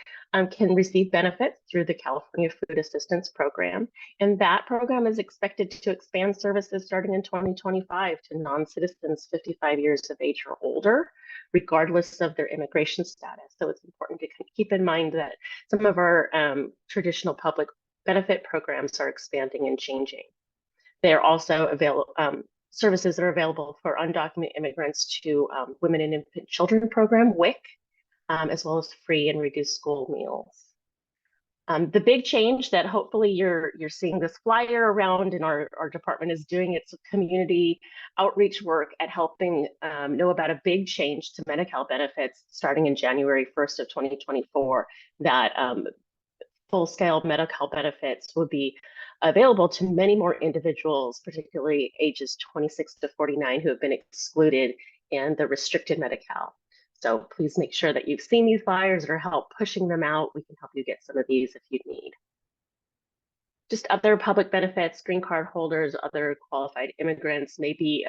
can receive benefits through the California Food Assistance Program. And that program is expected to expand services starting in 2025 to non-citizens 55 years of age or older, regardless of their immigration status. So it's important to keep in mind that some of our traditional public benefit programs are expanding and changing. They are also available, services that are available for undocumented immigrants to Women and Infant Children Program, WIC, as well as free and reduced school meals. The big change that hopefully you're seeing this flyer around and our department is doing its community outreach work at helping know about a big change to Medi-Cal benefits starting in January 1st of 2024, that full-scale Medi-Cal benefits would be available to many more individuals, particularly ages 26 to 49, who have been excluded in the restricted Medi-Cal. So please make sure that you've seen these flyers or help pushing them out. We can help you get some of these if you need. Just other public benefits, green card holders, other qualified immigrants may be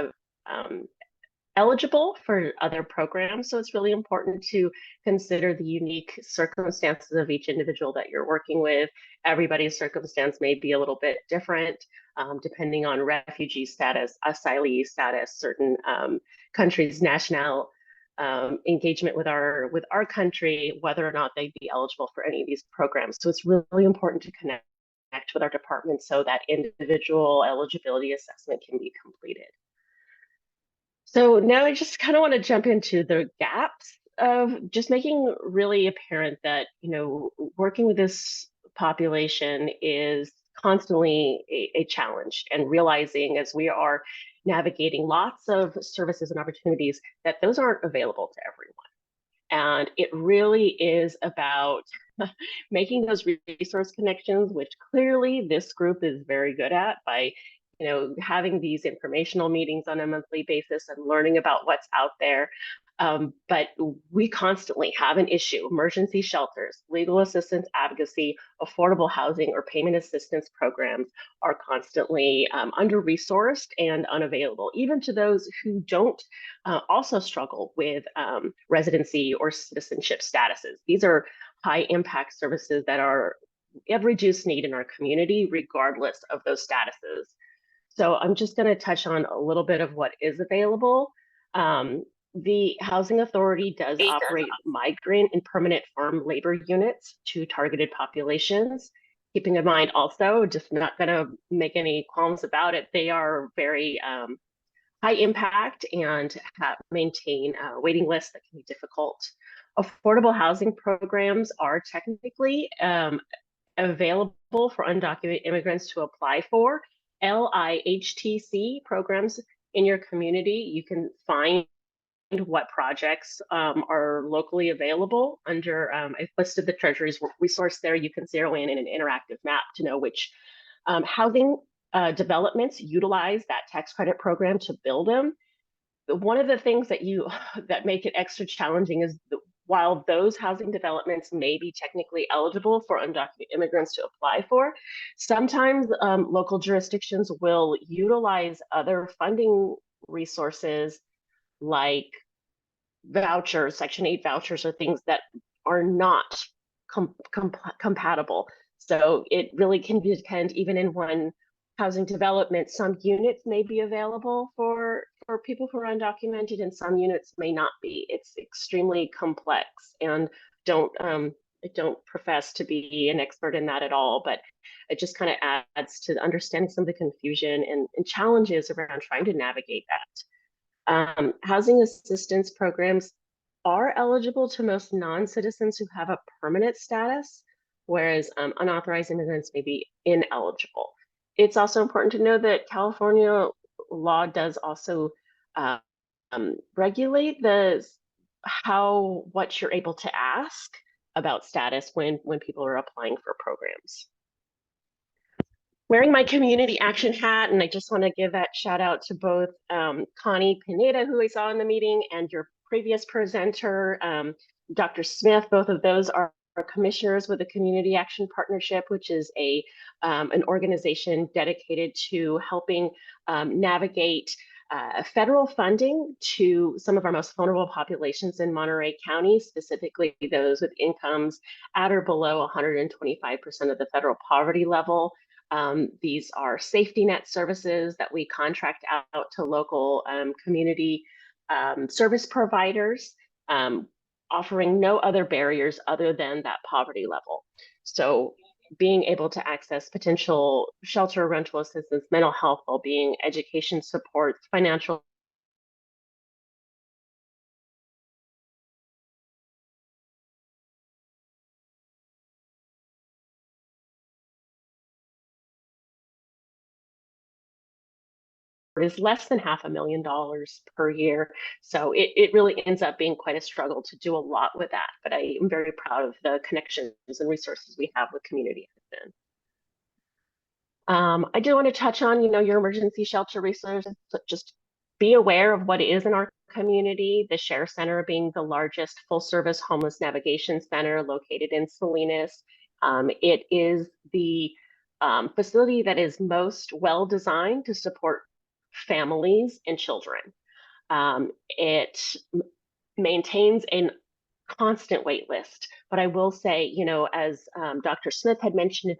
eligible for other programs. So it's really important to consider the unique circumstances of each individual that you're working with. Everybody's circumstance may be a little bit different, depending on refugee status, asylee status, certain countries' national engagement with our country, whether or not they'd be eligible for any of these programs. So it's really important to connect with our department so that individual eligibility assessment can be completed. So now I just kind of want to jump into the gaps of just making really apparent that, you know, working with this population is constantly a challenge, and realizing as we are navigating lots of services and opportunities that those aren't available to everyone. And it really is about making those resource connections, which clearly this group is very good at by, you know, having these informational meetings on a monthly basis and learning about what's out there. But we constantly have an issue. Emergency shelters, legal assistance advocacy, affordable housing, or payment assistance programs are constantly under-resourced and unavailable, even to those who don't also struggle with residency or citizenship statuses. These are high impact services that are of reduced need in our community, regardless of those statuses. So I'm just going to touch on a little bit of what is available. The Housing Authority does operate migrant and permanent farm labor units to targeted populations. Keeping in mind also, just not going to make any qualms about it, they are very high impact and maintain waiting lists that can be difficult. Affordable housing programs are technically available for undocumented immigrants to apply for. LIHTC programs in your community, you can find what projects are locally available under, I've listed the Treasury's resource there. You can zero in an interactive map to know which housing developments utilize that tax credit program to build them. One of the things that make it extra challenging is while those housing developments may be technically eligible for undocumented immigrants to apply for, sometimes local jurisdictions will utilize other funding resources like vouchers, Section 8 vouchers, or things that are not compatible. So it really can depend, even in one housing development, some units may be available for people who are undocumented and some units may not be. It's extremely complex, and I don't profess to be an expert in that at all, but it just kind of adds to understanding some of the confusion and challenges around trying to navigate that. Housing assistance programs are eligible to most non-citizens who have a permanent status, whereas unauthorized immigrants may be ineligible. It's also important to know that California law does also regulate what you're able to ask about status when people are applying for programs. Wearing my community action hat, and I just want to give that shout out to both Connie Pineda, who I saw in the meeting, and your previous presenter, Dr. Smith. Both of those are commissioners with the Community Action Partnership, which is an organization dedicated to helping navigate federal funding to some of our most vulnerable populations in Monterey County, specifically those with incomes at or below 125% of the federal poverty level. These are safety net services that we contract out to local community service providers, offering no other barriers other than that poverty level. So being able to access potential shelter, rental assistance, mental health, well-being, education support, financial is less than $500,000 per year. So it really ends up being quite a struggle to do a lot with that. But I am very proud of the connections and resources we have with community. I do want to touch on, your emergency shelter resources. So just be aware of what is in our community. The Share Center being the largest full-service homeless navigation center located in Salinas. It is the facility that is most well designed to support families and children. It maintains a constant wait list, but I will say, as Dr. Smith had mentioned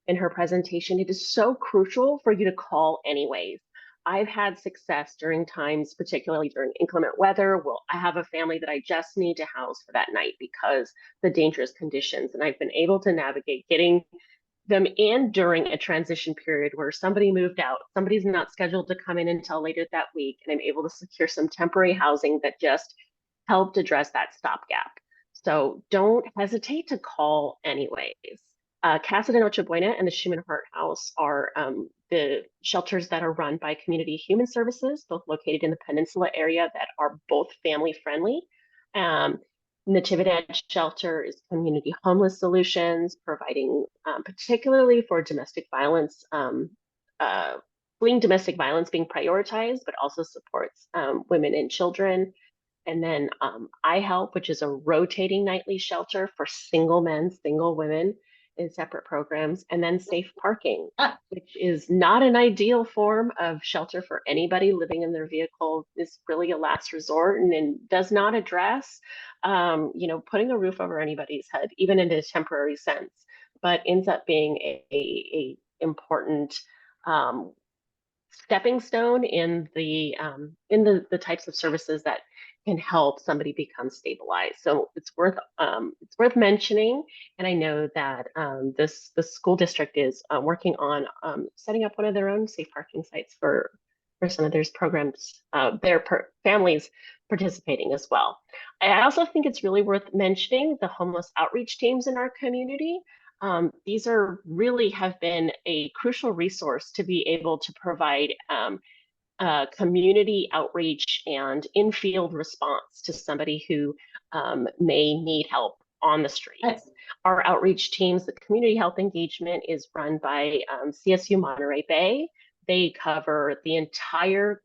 in her presentation, it is so crucial for you to call anyways. I've had success during times, particularly during inclement weather. Well, I have a family that I just need to house for that night because the dangerous conditions, and I've been able to navigate getting them in during a transition period where somebody moved out, somebody's not scheduled to come in until later that week, and I'm able to secure some temporary housing that just helped address that stopgap. So don't hesitate to call anyways. Casa de Noche Buena and the Schumann Heart House are the shelters that are run by Community Human Services, both located in the Peninsula area, that are both family friendly. Natividad Shelter is Community Homeless Solutions, providing particularly for domestic violence, fleeing domestic violence being prioritized, but also supports women and children. And then I Help, which is a rotating nightly shelter for single men, single women in separate programs. And then Safe Parking, which is not an ideal form of shelter for anybody living in their vehicle. Is really a last resort and does not address, putting a roof over anybody's head, even in a temporary sense, but ends up being a important stepping stone in the types of services that can help somebody become stabilized. So it's worth mentioning. And I know that the school district is working on setting up one of their own safe parking sites for some of their programs, families participating as well. I also think it's really worth mentioning the homeless outreach teams in our community. These have been a crucial resource to be able to provide community outreach and in-field response to somebody who may need help on the streets. Our outreach teams, the community health engagement, is run by CSU Monterey Bay. They cover the entire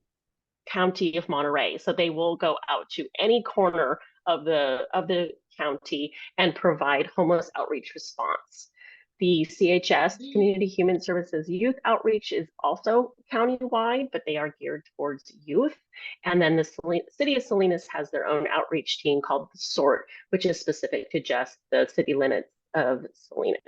county of Monterey, so they will go out to any corner of the county and provide homeless outreach response. The CHS, Community Human Services Youth Outreach, is also countywide, but they are geared towards youth. And then the City of Salinas has their own outreach team called the SORT, which is specific to just the city limits of Salinas.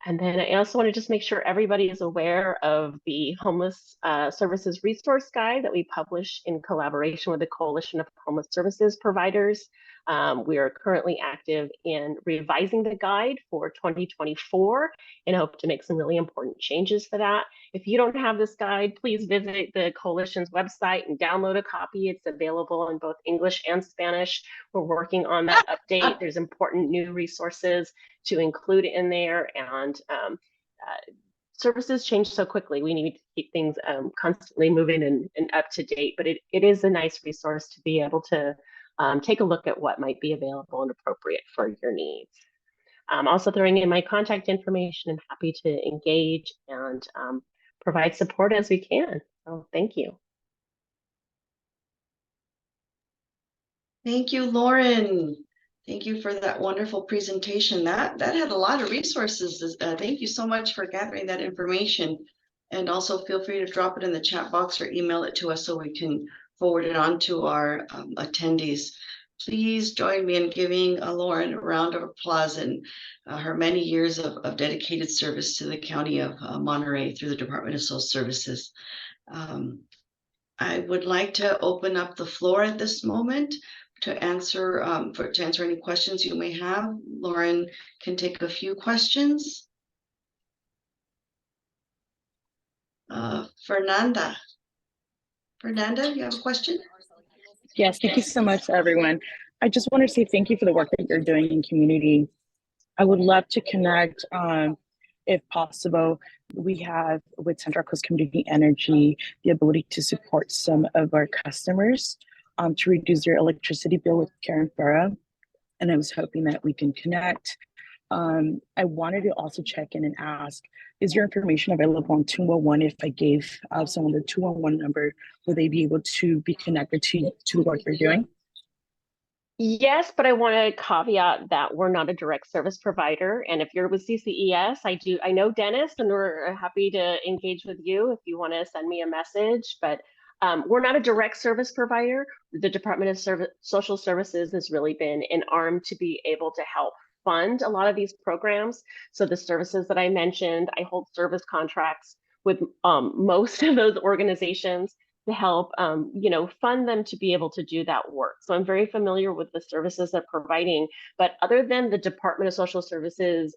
And then I also want to just make sure everybody is aware of the Homeless Services Resource Guide that we publish in collaboration with the Coalition of Homeless Services Providers. We are currently active in revising the guide for 2024 and hope to make some really important changes for that. If you don't have this guide, please visit the Coalition's website and download a copy. It's available in both English and Spanish. We're working on that update. There's important new resources to include in there, and services change so quickly. We need to keep things constantly moving and up to date, but it is a nice resource to be able to take a look at what might be available and appropriate for your needs. Also throwing in my contact information, and happy to engage and provide support as we can. So thank you. Thank you, Lauren. Thank you for that wonderful presentation. That had a lot of resources. Thank you so much for gathering that information. And also feel free to drop it in the chat box or email it to us so we can forward it on to our attendees. Please join me in giving Lauren a round of applause and her many years of dedicated service to the County of Monterey through the Department of Social Services. I would like to open up the floor at this moment to answer any questions you may have. Lauren can take a few questions. Fernanda, you have a question? Yes, thank you so much, everyone. I just want to say thank you for the work that you're doing in community. I would love to connect, if possible. We have with Central Coast Community Energy the ability to support some of our customers to reduce their electricity bill with Karen Farah. And I was hoping that we can connect I wanted to also check in and ask, is your information available on 211? If I gave someone the 211 number, will they be able to be connected to the work you're doing? Yes, but I want to caveat that we're not a direct service provider. And if you're with CCES, I know Dennis, and we're happy to engage with you if you want to send me a message. But we're not a direct service provider. The Department of Social Services has really been an arm to be able to help fund a lot of these programs. So the services that I mentioned, I hold service contracts with most of those organizations to help, fund them to be able to do that work. So I'm very familiar with the services they're providing, but other than the Department of Social Services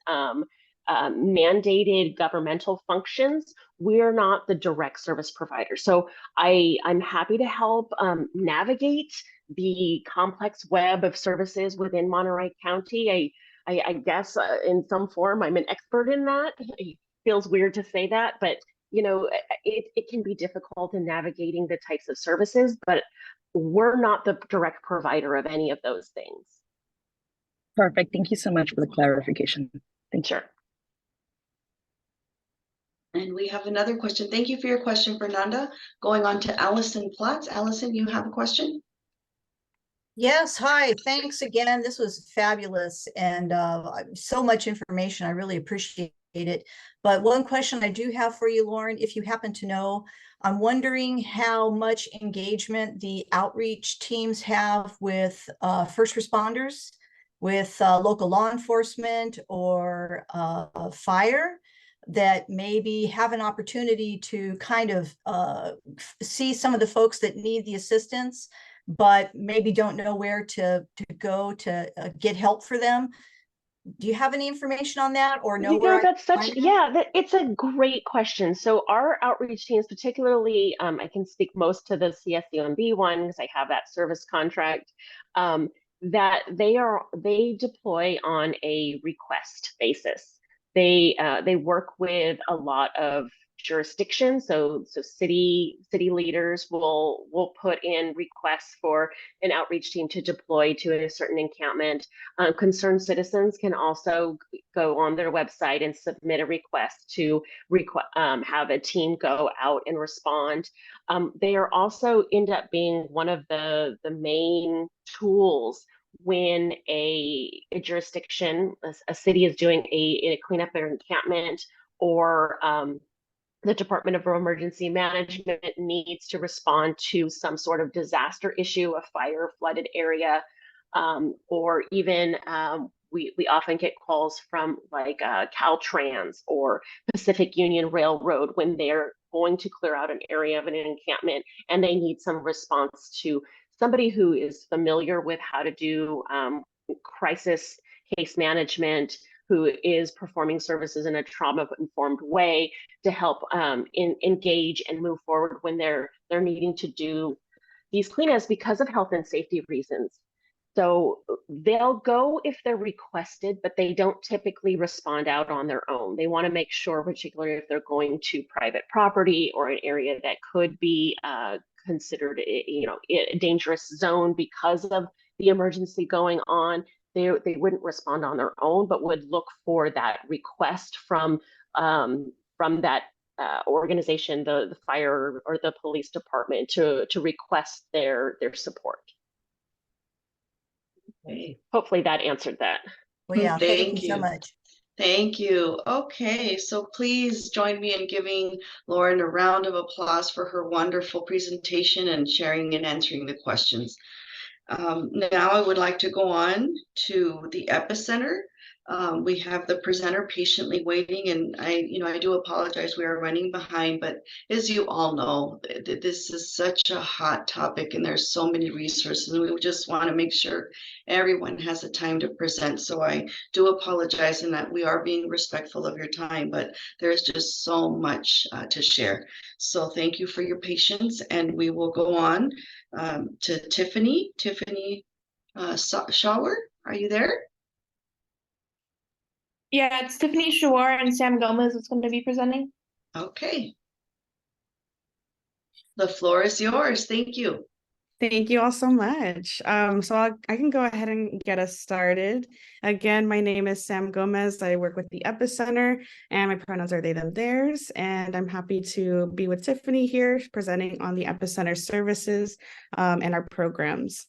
mandated governmental functions, we're not the direct service provider. So I'm happy to help navigate the complex web of services within Monterey County. I guess in some form I'm an expert in that. It feels weird to say that, but it can be difficult in navigating the types of services, but we're not the direct provider of any of those things. Perfect. Thank you so much for the clarification. Thank you. Sure. And we have another question. Thank you for your question, Fernanda. Going on to Allison Platts. Allison, you have a question? Yes, hi, thanks again. This was fabulous and so much information. I really appreciate it. But one question I do have for you, Lauren, if you happen to know, I'm wondering how much engagement the outreach teams have with first responders, with local law enforcement or fire, that maybe have an opportunity to kind of see some of the folks that need the assistance, but maybe don't know where to go to get help for them. Do you have any information on that, or know where that's it's a great question. So our outreach teams, particularly, I can speak most to the CSUMB one because I have that service contract, that they deploy on a request basis. They work with a lot of jurisdictions. So city leaders will put in requests for an outreach team to deploy to a certain encampment. Concerned citizens can also go on their website and submit a request to have a team go out and respond. They are also end up being one of the main tools when a jurisdiction, a city is doing a cleanup or encampment, or the Department of Emergency Management needs to respond to some sort of disaster issue, a fire, flooded area, or even we often get calls from like Caltrans or Pacific Union Railroad when they're going to clear out an area of an encampment and they need some response to somebody who is familiar with how to do crisis case management, who is performing services in a trauma-informed way to help engage and move forward when they're needing to do these cleanups because of health and safety reasons. So they'll go if they're requested, but they don't typically respond out on their own. They want to make sure, particularly if they're going to private property or an area that could be considered a dangerous zone because of the emergency going on, they wouldn't respond on their own, but would look for that request from that organization, the fire or the police department, to request their support. Okay. Hopefully that answered that. Well, yeah, Thank you so much. Thank you. Okay, so please join me in giving Lauren a round of applause for her wonderful presentation and sharing and answering the questions. Now I would like to go on to the epicenter. We have the presenter patiently waiting, and I do apologize, we are running behind, but as you all know, this is such a hot topic and there's so many resources, and we just want to make sure everyone has the time to present. So I do apologize in that we are being respectful of your time, but there's just so much to share. So thank you for your patience, and we will go on to Tiffany Shower. Are you there? Yeah, it's Tiffany Shawar and Sam Gomez is going to be presenting. Okay. The floor is yours. Thank you. Thank you all so much. I can go ahead and get us started. Again, my name is Sam Gomez. I work with the Epicenter, and my pronouns are they, them, theirs. And I'm happy to be with Tiffany here presenting on the Epicenter services and our programs.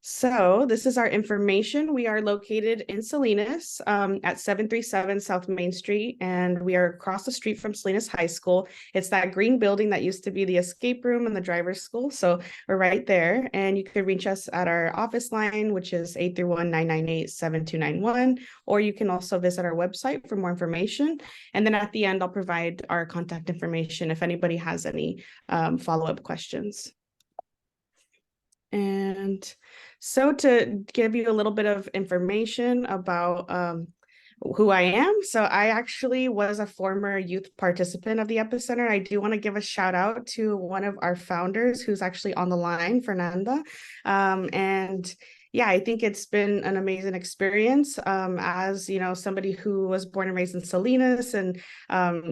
So this is our information. We are located in Salinas at 737 South Main Street, and we are across the street from Salinas High School. It's that green building that used to be the escape room and the driver's school. So we're right there, and you could reach us at our office line, which is 831-998-7291, or you can also visit our website for more information. And then at the end, I'll provide our contact information if anybody has any follow-up questions. And so to give you a little bit of information about who I am. So I actually was a former youth participant of the Epicenter. I do want to give a shout out to one of our founders who's actually on the line, Fernanda. And yeah, I think it's been an amazing experience as, you know, somebody who was born and raised in Salinas and,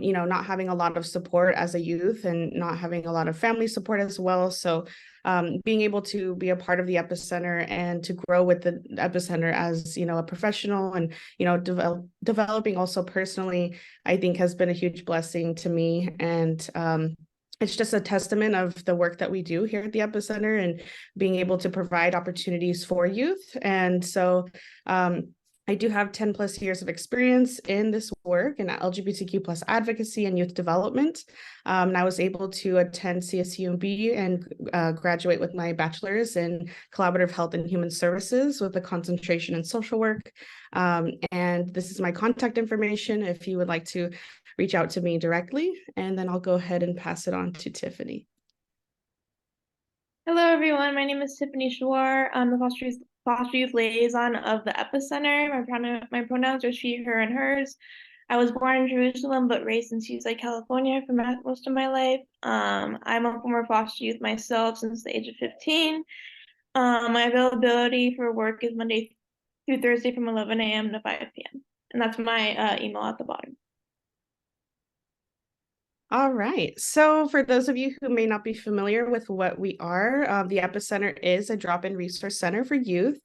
you know, not having a lot of support as a youth and not having a lot of family support as well. So being able to be a part of the Epicenter and to grow with the Epicenter as, you know, a professional and, you know, developing also personally, I think has been a huge blessing to me. And it's just a testament of the work that we do here at the Epicenter and being able to provide opportunities for youth. And so I do have 10 plus years of experience in this work in LGBTQ plus advocacy and youth development. And I was able to attend CSUMB and graduate with my bachelor's in collaborative health and human services with a concentration in social work. And this is my contact information if you would like to reach out to me directly, and then I'll go ahead and pass it on to Tiffany. Hello, everyone. My name is Tiffany Shawar. I'm the foster youth liaison of the Epicenter. My pronouns are she, her, and hers. I was born in Jerusalem, but raised in Tucson, California for most of my life. I'm a former foster youth myself since the age of 15. My availability for work is Monday through Thursday from 11 a.m. to 5 p.m. And that's my email at the bottom. All right. So for those of you who may not be familiar with what we are, the Epicenter is a drop-in resource center for youth.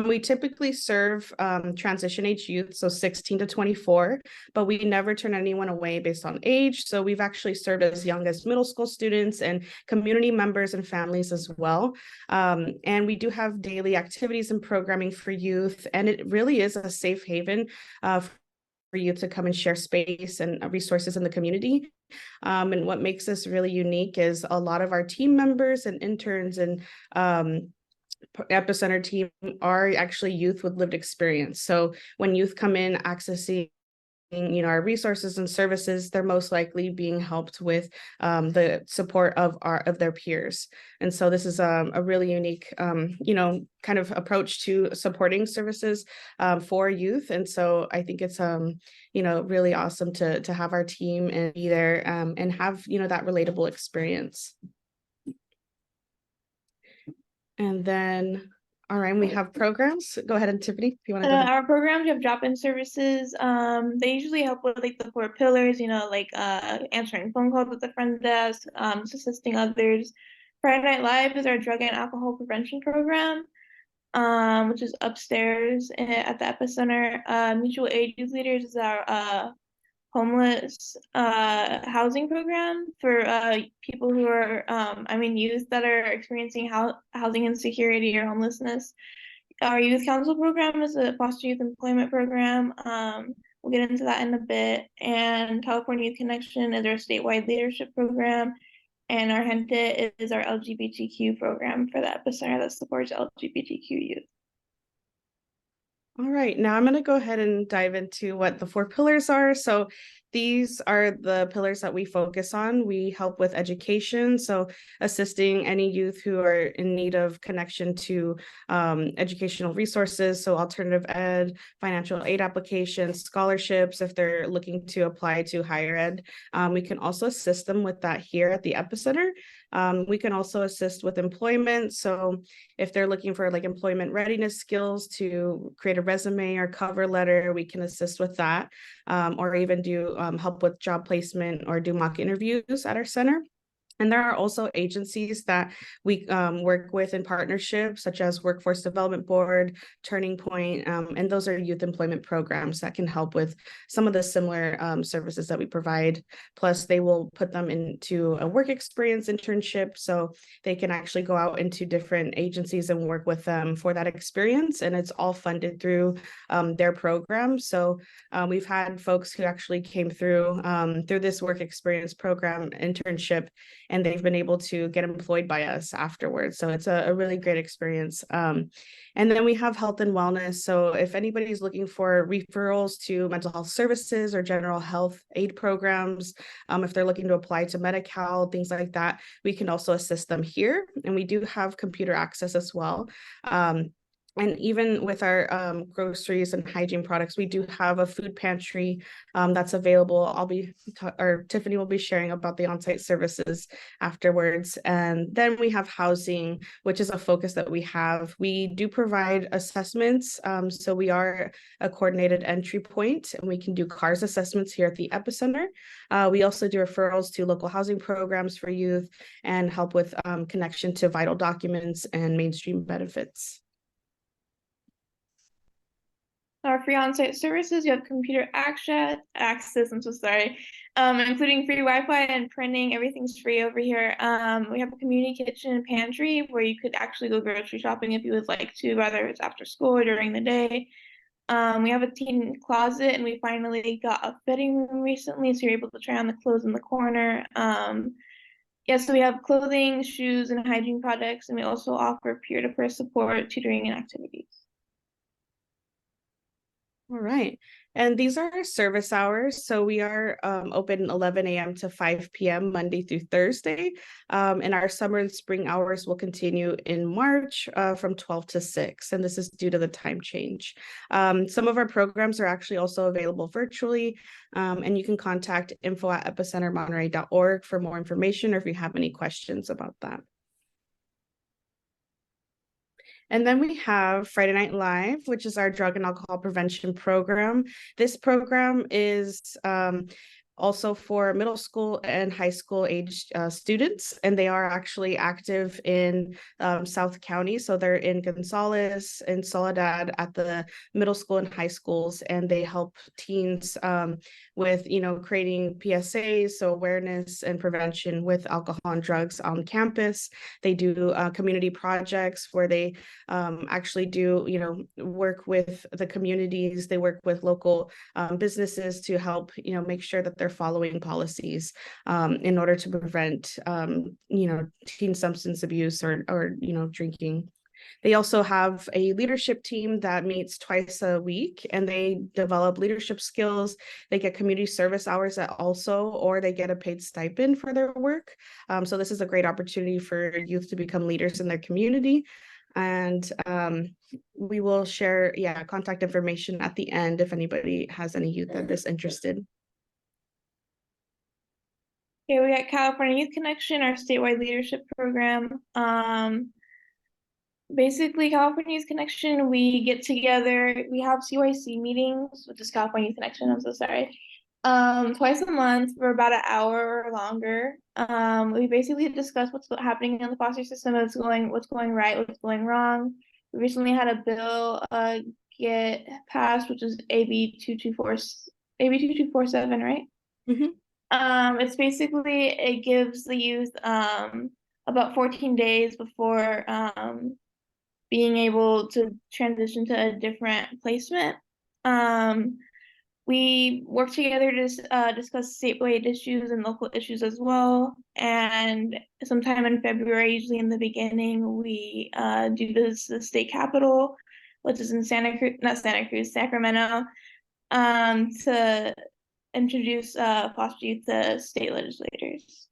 We typically serve transition age youth, so 16 to 24, but we never turn anyone away based on age. So we've actually served as young as middle school students and community members and families as well. And we do have daily activities and programming for youth, and it really is a safe haven for you to come and share space and resources in the community. And what makes this really unique is a lot of our team members and interns and Epicenter team are actually youth with lived experience. So when youth come in accessing, you know, our resources and services, they're most likely being helped with the support of their peers. And so this is a really unique, you know, kind of approach to supporting services for youth. And so I think it's, you know, really awesome to have our team and be there and have, you know, that relatable experience. And then, all right, we have programs. Go ahead, and Tiffany, if you want to go ahead. Our programs, we have drop-in services. They usually help with like the 4 pillars, you know, like answering phone calls at the front desk, assisting others. Friday Night Live is our drug and alcohol prevention program, which is upstairs at the Epicenter. Mutual Aid Youth Leaders is our homeless housing program for people who are, youth that are experiencing housing insecurity or homelessness. Our youth council program is a foster youth employment program. We'll get into that in a bit. And California Youth Connection is our statewide leadership program. And our Gente is our LGBTQ program for the Epicenter that supports LGBTQ youth. All right, now I'm going to go ahead and dive into what the 4 pillars are. So these are the pillars that we focus on. We help with education, so assisting any youth who are in need of connection to educational resources, so alternative ed, financial aid applications, scholarships, if they're looking to apply to higher ed. We can also assist them with that here at the Epicenter. We can also assist with employment. So if they're looking for like employment readiness skills to create a resume or cover letter, we can assist with that, or even do help with job placement or do mock interviews at our center. And there are also agencies that we work with in partnership, such as Workforce Development Board, Turning Point, and those are youth employment programs that can help with some of the similar services that we provide. Plus, they will put them into a work experience internship, so they can actually go out into different agencies and work with them for that experience. And it's all funded through their program. So we've had folks who actually came through this work experience program internship, and they've been able to get employed by us afterwards. So it's a really great experience. And then we have health and wellness. So if anybody's looking for referrals to mental health services or general health aid programs, if they're looking to apply to Medi-Cal, things like that, we can also assist them here. And we do have computer access as well. And even with our groceries and hygiene products, we do have a food pantry that's available. Tiffany will be sharing about the on-site services afterwards. And then we have housing, which is a focus that we have. We do provide assessments. So we are a coordinated entry point, and we can do CARS assessments here at the Epicenter. We also do referrals to local housing programs for youth and help with connection to vital documents and mainstream benefits. Our free on-site services, you have computer access, I'm so sorry, including free Wi-Fi and printing. Everything's free over here. We have a community kitchen and pantry where you could actually go grocery shopping if you would like to, whether it's after school or during the day. We have a teen closet, and we finally got a fitting room recently, so you're able to try on the clothes in the corner. So we have clothing, shoes, and hygiene products, and we also offer peer-to-peer support, tutoring, and activities. All right. And these are our service hours. So we are open 11 a.m. to 5 p.m. Monday through Thursday. And our summer and spring hours will continue in March from 12 to 6. And this is due to the time change. Some of our programs are actually also available virtually. And you can contact info@epicentermonterey.org for more information, or if you have any questions about that. And then we have Friday Night Live, which is our drug and alcohol prevention program. This program is also for middle school and high school aged students, and they are actually active in South County. So they're in Gonzales and Soledad at the middle school and high schools, and they help teens with, creating PSAs, so awareness and prevention with alcohol and drugs on campus. They do community projects where they actually do, work with the communities. They work with local businesses to help, make sure that they're following policies in order to prevent, teen substance abuse or drinking. They also have a leadership team that meets twice a week, and they develop leadership skills. They get community service hours or they get a paid stipend for their work. So this is a great opportunity for youth to become leaders in their community. And we will share, contact information at the end if anybody has any youth that is interested. Okay, we got California Youth Connection, our statewide leadership program. Basically, California Youth Connection, we get together, we have CYC meetings, which is California Youth Connection, I'm so sorry, twice a month for about an hour or longer. We basically discuss what's happening in the foster system, what's going right, what's going wrong. We recently had a bill get passed, which is AB 2247, right? Mm-hmm. It's basically, it gives the youth about 14 days before being able to transition to a different placement. We work together to discuss statewide issues and local issues as well. And sometime in February, usually in the beginning, we do the state capitol, which is in Sacramento, to introduce foster youth to state legislators.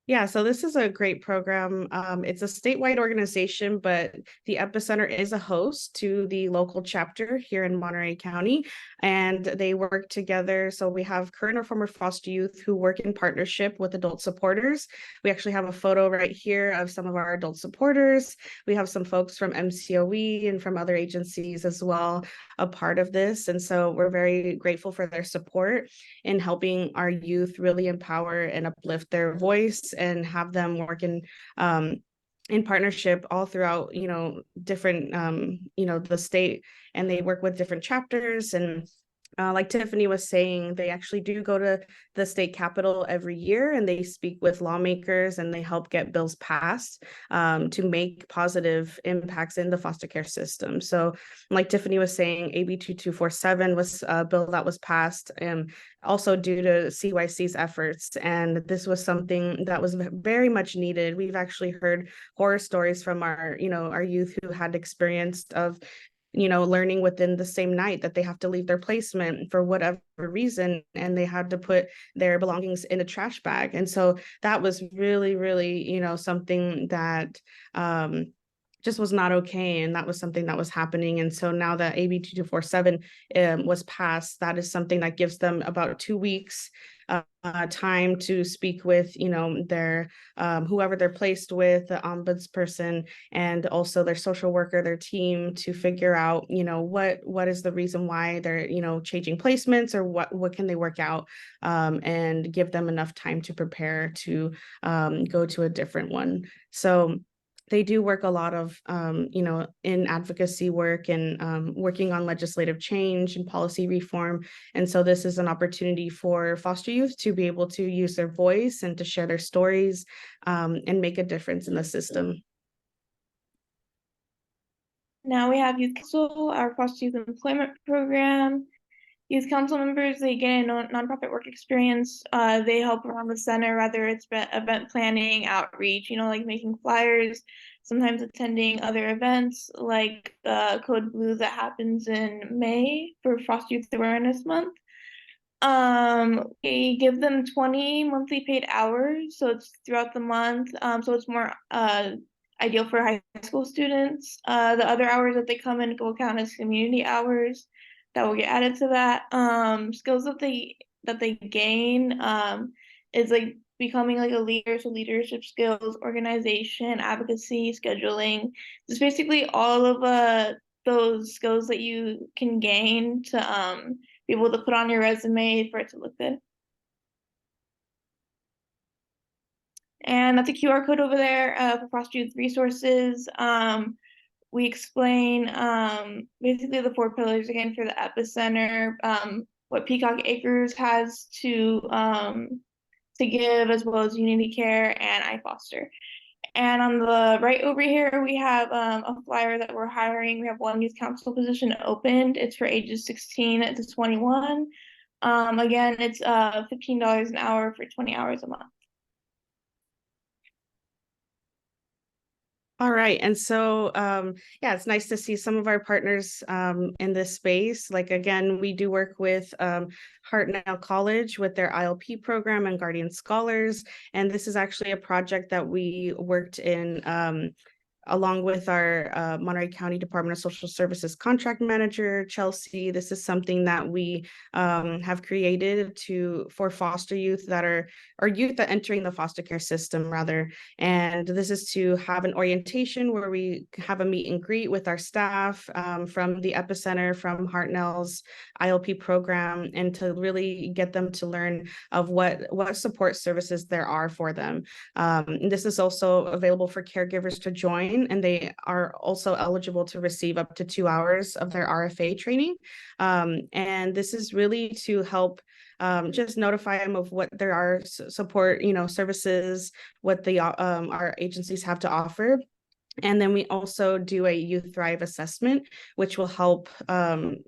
Yeah, so this is a great program. It's a statewide organization, but the Epicenter is a host to the local chapter here in Monterey County, and they work together. So we have current or former foster youth who work in partnership with adult supporters. We actually have a photo right here of some of our adult supporters. We have some folks from MCOE and from other agencies as well. a part of this. And so we're very grateful for their support in helping our youth really empower and uplift their voice and have them work in partnership all throughout, different, the state, and they work with different chapters. And like Tiffany was saying, they actually do go to the state capitol every year, and they speak with lawmakers, and they help get bills passed to make positive impacts in the foster care system. So like Tiffany was saying, AB 2247 was a bill that was passed, also due to CYC's efforts. And this was something that was very much needed. We've actually heard horror stories from our youth who had experienced of learning within the same night that they have to leave their placement for whatever reason, and they had to put their belongings in a trash bag. And so that was really, really, something that just was not okay. And that was something that was happening. And so now that AB 2247 was passed, that is something that gives them about 2 weeks time to speak with, their whoever they're placed with, the ombudsperson, and also their social worker, their team, to figure out, what is the reason why they're, changing placements, or what can they work out, and give them enough time to prepare to go to a different one. So they do work a lot of, in advocacy work and working on legislative change and policy reform. And so this is an opportunity for foster youth to be able to use their voice and to share their stories, and make a difference in the system. Now we have Youth Council, our foster youth employment program. Youth council members, they get a nonprofit work experience. They help around the center, whether it's event planning, outreach, like making flyers, sometimes attending other events like Code Blue that happens in May for Foster Youth Awareness Month. We give them 20 monthly paid hours, so it's throughout the month. So it's more ideal for high school students. The other hours that they come in will count as community hours that will get added to that. Skills that they gain is like becoming like a leader, so leadership skills, organization, advocacy, scheduling. It's basically all of those skills that you can gain to be able to put on your resume for it to look good. And that's a QR code over there for foster youth resources. We explain basically the 4 pillars again for the epicenter, what Peacock Acres has to give, as well as Unity Care and iFoster. And on the right over here, we have a flyer that we're hiring. We have 1 youth council position opened. It's for ages 16 to 21. Again, it's $15 an hour for 20 hours a month. All right. And so, yeah, it's nice to see some of our partners in this space. Like, again, we do work with Hartnell College with their ILP program and Guardian Scholars. And this is actually a project that we worked in along with our Monterey County Department of Social Services contract manager, Chelsea. This is something that we have created for foster youth that are youth that entering the foster care system rather. And this is to have an orientation where we have a meet and greet with our staff from the epicenter, from Hartnell's ILP program, and to really get them to learn of what support services there are for them. This is also available for caregivers to join, and they are also eligible to receive up to 2 hours of their RFA training. And this is really to help just notify them of what there are support, services, what our agencies have to offer. And then we also do a Youth Thrive assessment, which will help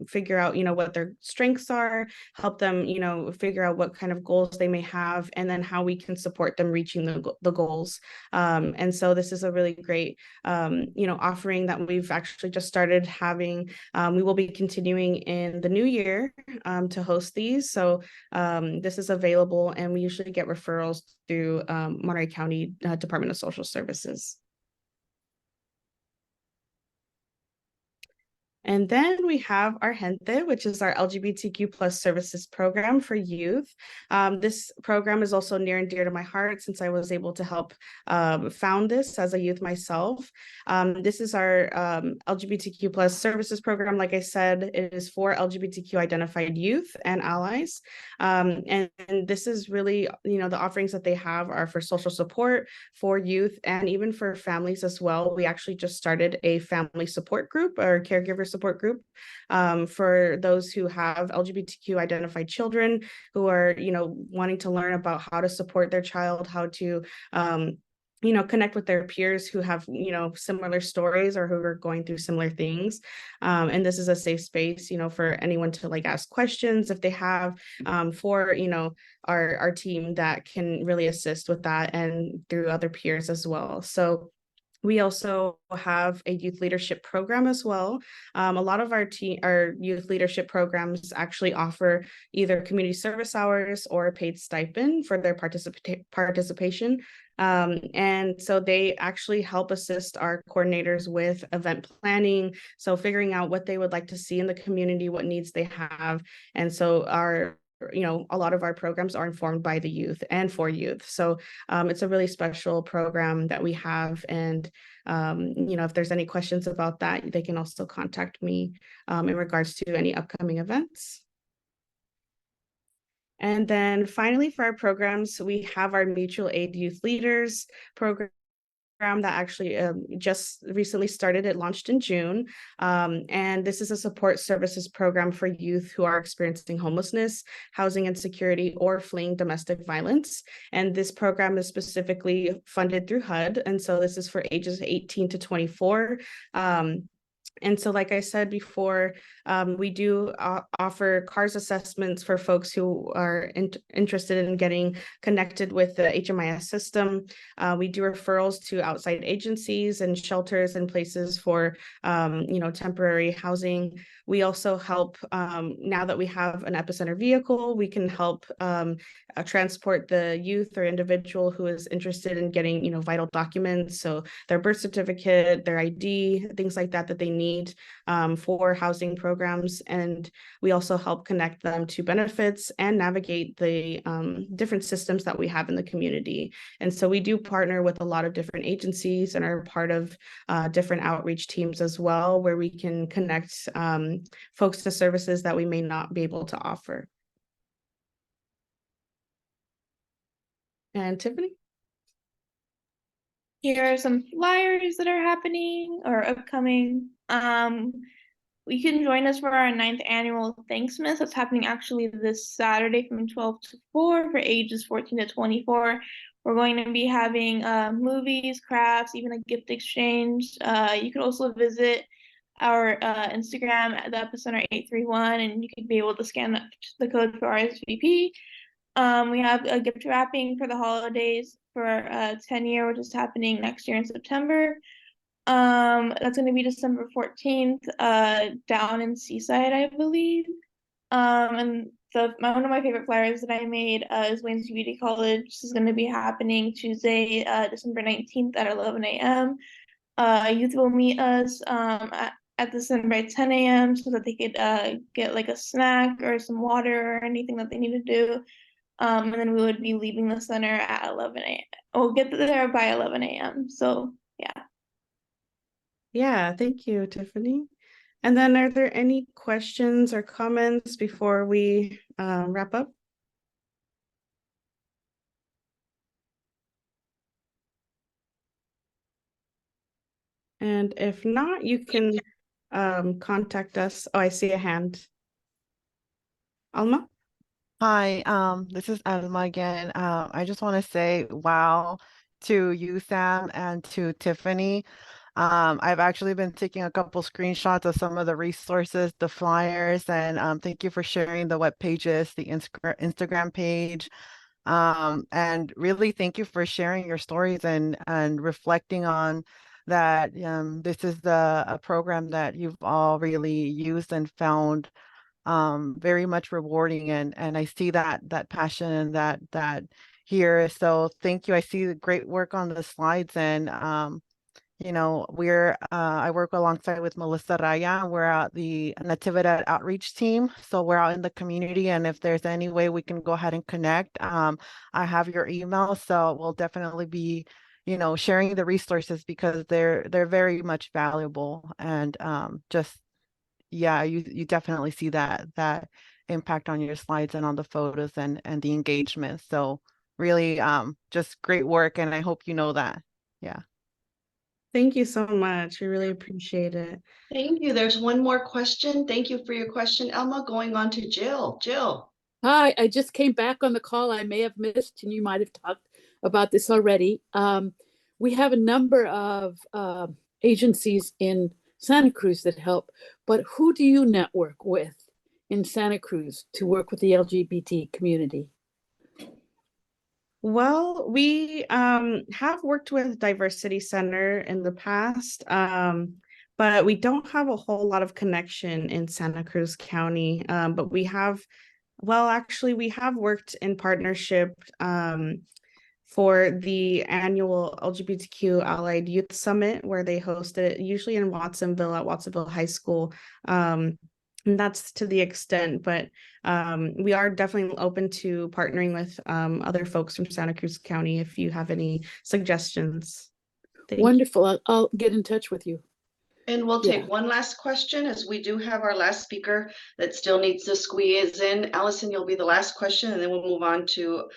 figure out, what their strengths are, help them, figure out what kind of goals they may have, and then how we can support them reaching the goals. And so this is a really great, offering that we've actually just started having. We will be continuing in the new year to host these. So this is available, and we usually get referrals through Monterey County Department of Social Services. And then we have our Gente, which is our LGBTQ plus services program for youth. This program is also near and dear to my heart since I was able to help found this as a youth myself. This is our LGBTQ plus services program. Like I said, it is for LGBTQ identified youth and allies. And this is really, the offerings that they have are for social support for youth and even for families as well. We actually just started a family support group or caregiver support group for those who have LGBTQ identified children who are, wanting to learn about how to support their child, how to connect with their peers who have, similar stories or who are going through similar things. And this is a safe space, for anyone to like ask questions if they have for, our team that can really assist with that and through other peers as well. So we also have a youth leadership program as well. A lot of our youth leadership programs actually offer either community service hours or a paid stipend for their participation. And so they actually help assist our coordinators with event planning. So figuring out what they would like to see in the community, what needs they have. And so a lot of our programs are informed by the youth and for youth. So it's a really special program that we have. And, if there's any questions about that, they can also contact me in regards to any upcoming events. And then finally, for our programs, we have our mutual aid youth leaders program that actually just recently started. It launched in June. And this is a support services program for youth who are experiencing homelessness, housing insecurity, or fleeing domestic violence. And this program is specifically funded through HUD. And so this is for ages 18 to 24. And so, like I said before, we do offer CARS assessments for folks who are interested in getting connected with the HMIS system. We do referrals to outside agencies and shelters and places for, temporary housing. We also help, now that we have an Epicenter vehicle, we can help transport the youth or individual who is interested in getting, vital documents. So their birth certificate, their ID, things like that they need for housing programs. And we also help connect them to benefits and navigate the different systems that we have in the community. And so we do partner with a lot of different agencies and are part of different outreach teams as well, where we can connect folks to services that we may not be able to offer. And Tiffany? Here are some flyers that are happening or upcoming. You can join us for our 9th annual Thanksmas. That's happening actually this Saturday from 12 to 4 for ages 14 to 24. We're going to be having movies, crafts, even a gift exchange. You could also visit our Instagram at the Epicenter 831, and you could be able to scan the code for RSVP. We have a gift wrapping for the holidays for 10-year, which is happening next year in September. That's going to be December 14th, down in Seaside, I believe. And one of my favorite flyers that I made is Wayne's Community College. This is going to be happening Tuesday, December 19th at 11 a.m. Youth will meet us at the center by 10 a.m. so that they could get like a snack or some water or anything that they need to do. And then we would be leaving the center at 11 a.m. We'll get there by 11 a.m. So yeah. Yeah, thank you, Tiffany. And then are there any questions or comments before we wrap up? And if not, you can contact us. Oh, I see a hand. Alma? Hi, this is Alma again. I just want to say wow to you, Sam, and to Tiffany. I've actually been taking a couple screenshots of some of the resources, the flyers, and thank you for sharing the web pages, the Instagram page. And really thank you for sharing your stories and reflecting on that. This is a program that you've all really used and found very much rewarding, and I see that passion and that here. So thank you. I see the great work on the slides, and I work alongside with Melissa Raya. We're at the Natividad outreach team. So we're out in the community, and if there's any way we can go ahead and connect, I have your email. So we'll definitely be, sharing the resources because they're very much valuable. And yeah, you definitely see that impact on your slides and on the photos and the engagement. So really just great work, and I hope you know that. Yeah. Thank you so much. We really appreciate it. Thank you. There's one more question. Thank you for your question, Elma. Going on to Jill. Jill. Hi, I just came back on the call. I may have missed, and you might have talked about this already. We have a number of agencies in Santa Cruz that help, but who do you network with in Santa Cruz to work with the LGBT community? Well, we have worked with Diversity Center in the past, but we don't have a whole lot of connection in Santa Cruz County. But we have, well, actually, we have worked in partnership for the annual LGBTQ Allied Youth Summit, where they host it usually in Watsonville at Watsonville High School. And that's to the extent, but we are definitely open to partnering with other folks from Santa Cruz County if you have any suggestions. Wonderful. I'll get in touch with you. And we'll take one last question, as we do have our last speaker that still needs to squeeze in. Allison, you'll be the last question, and then we'll move on to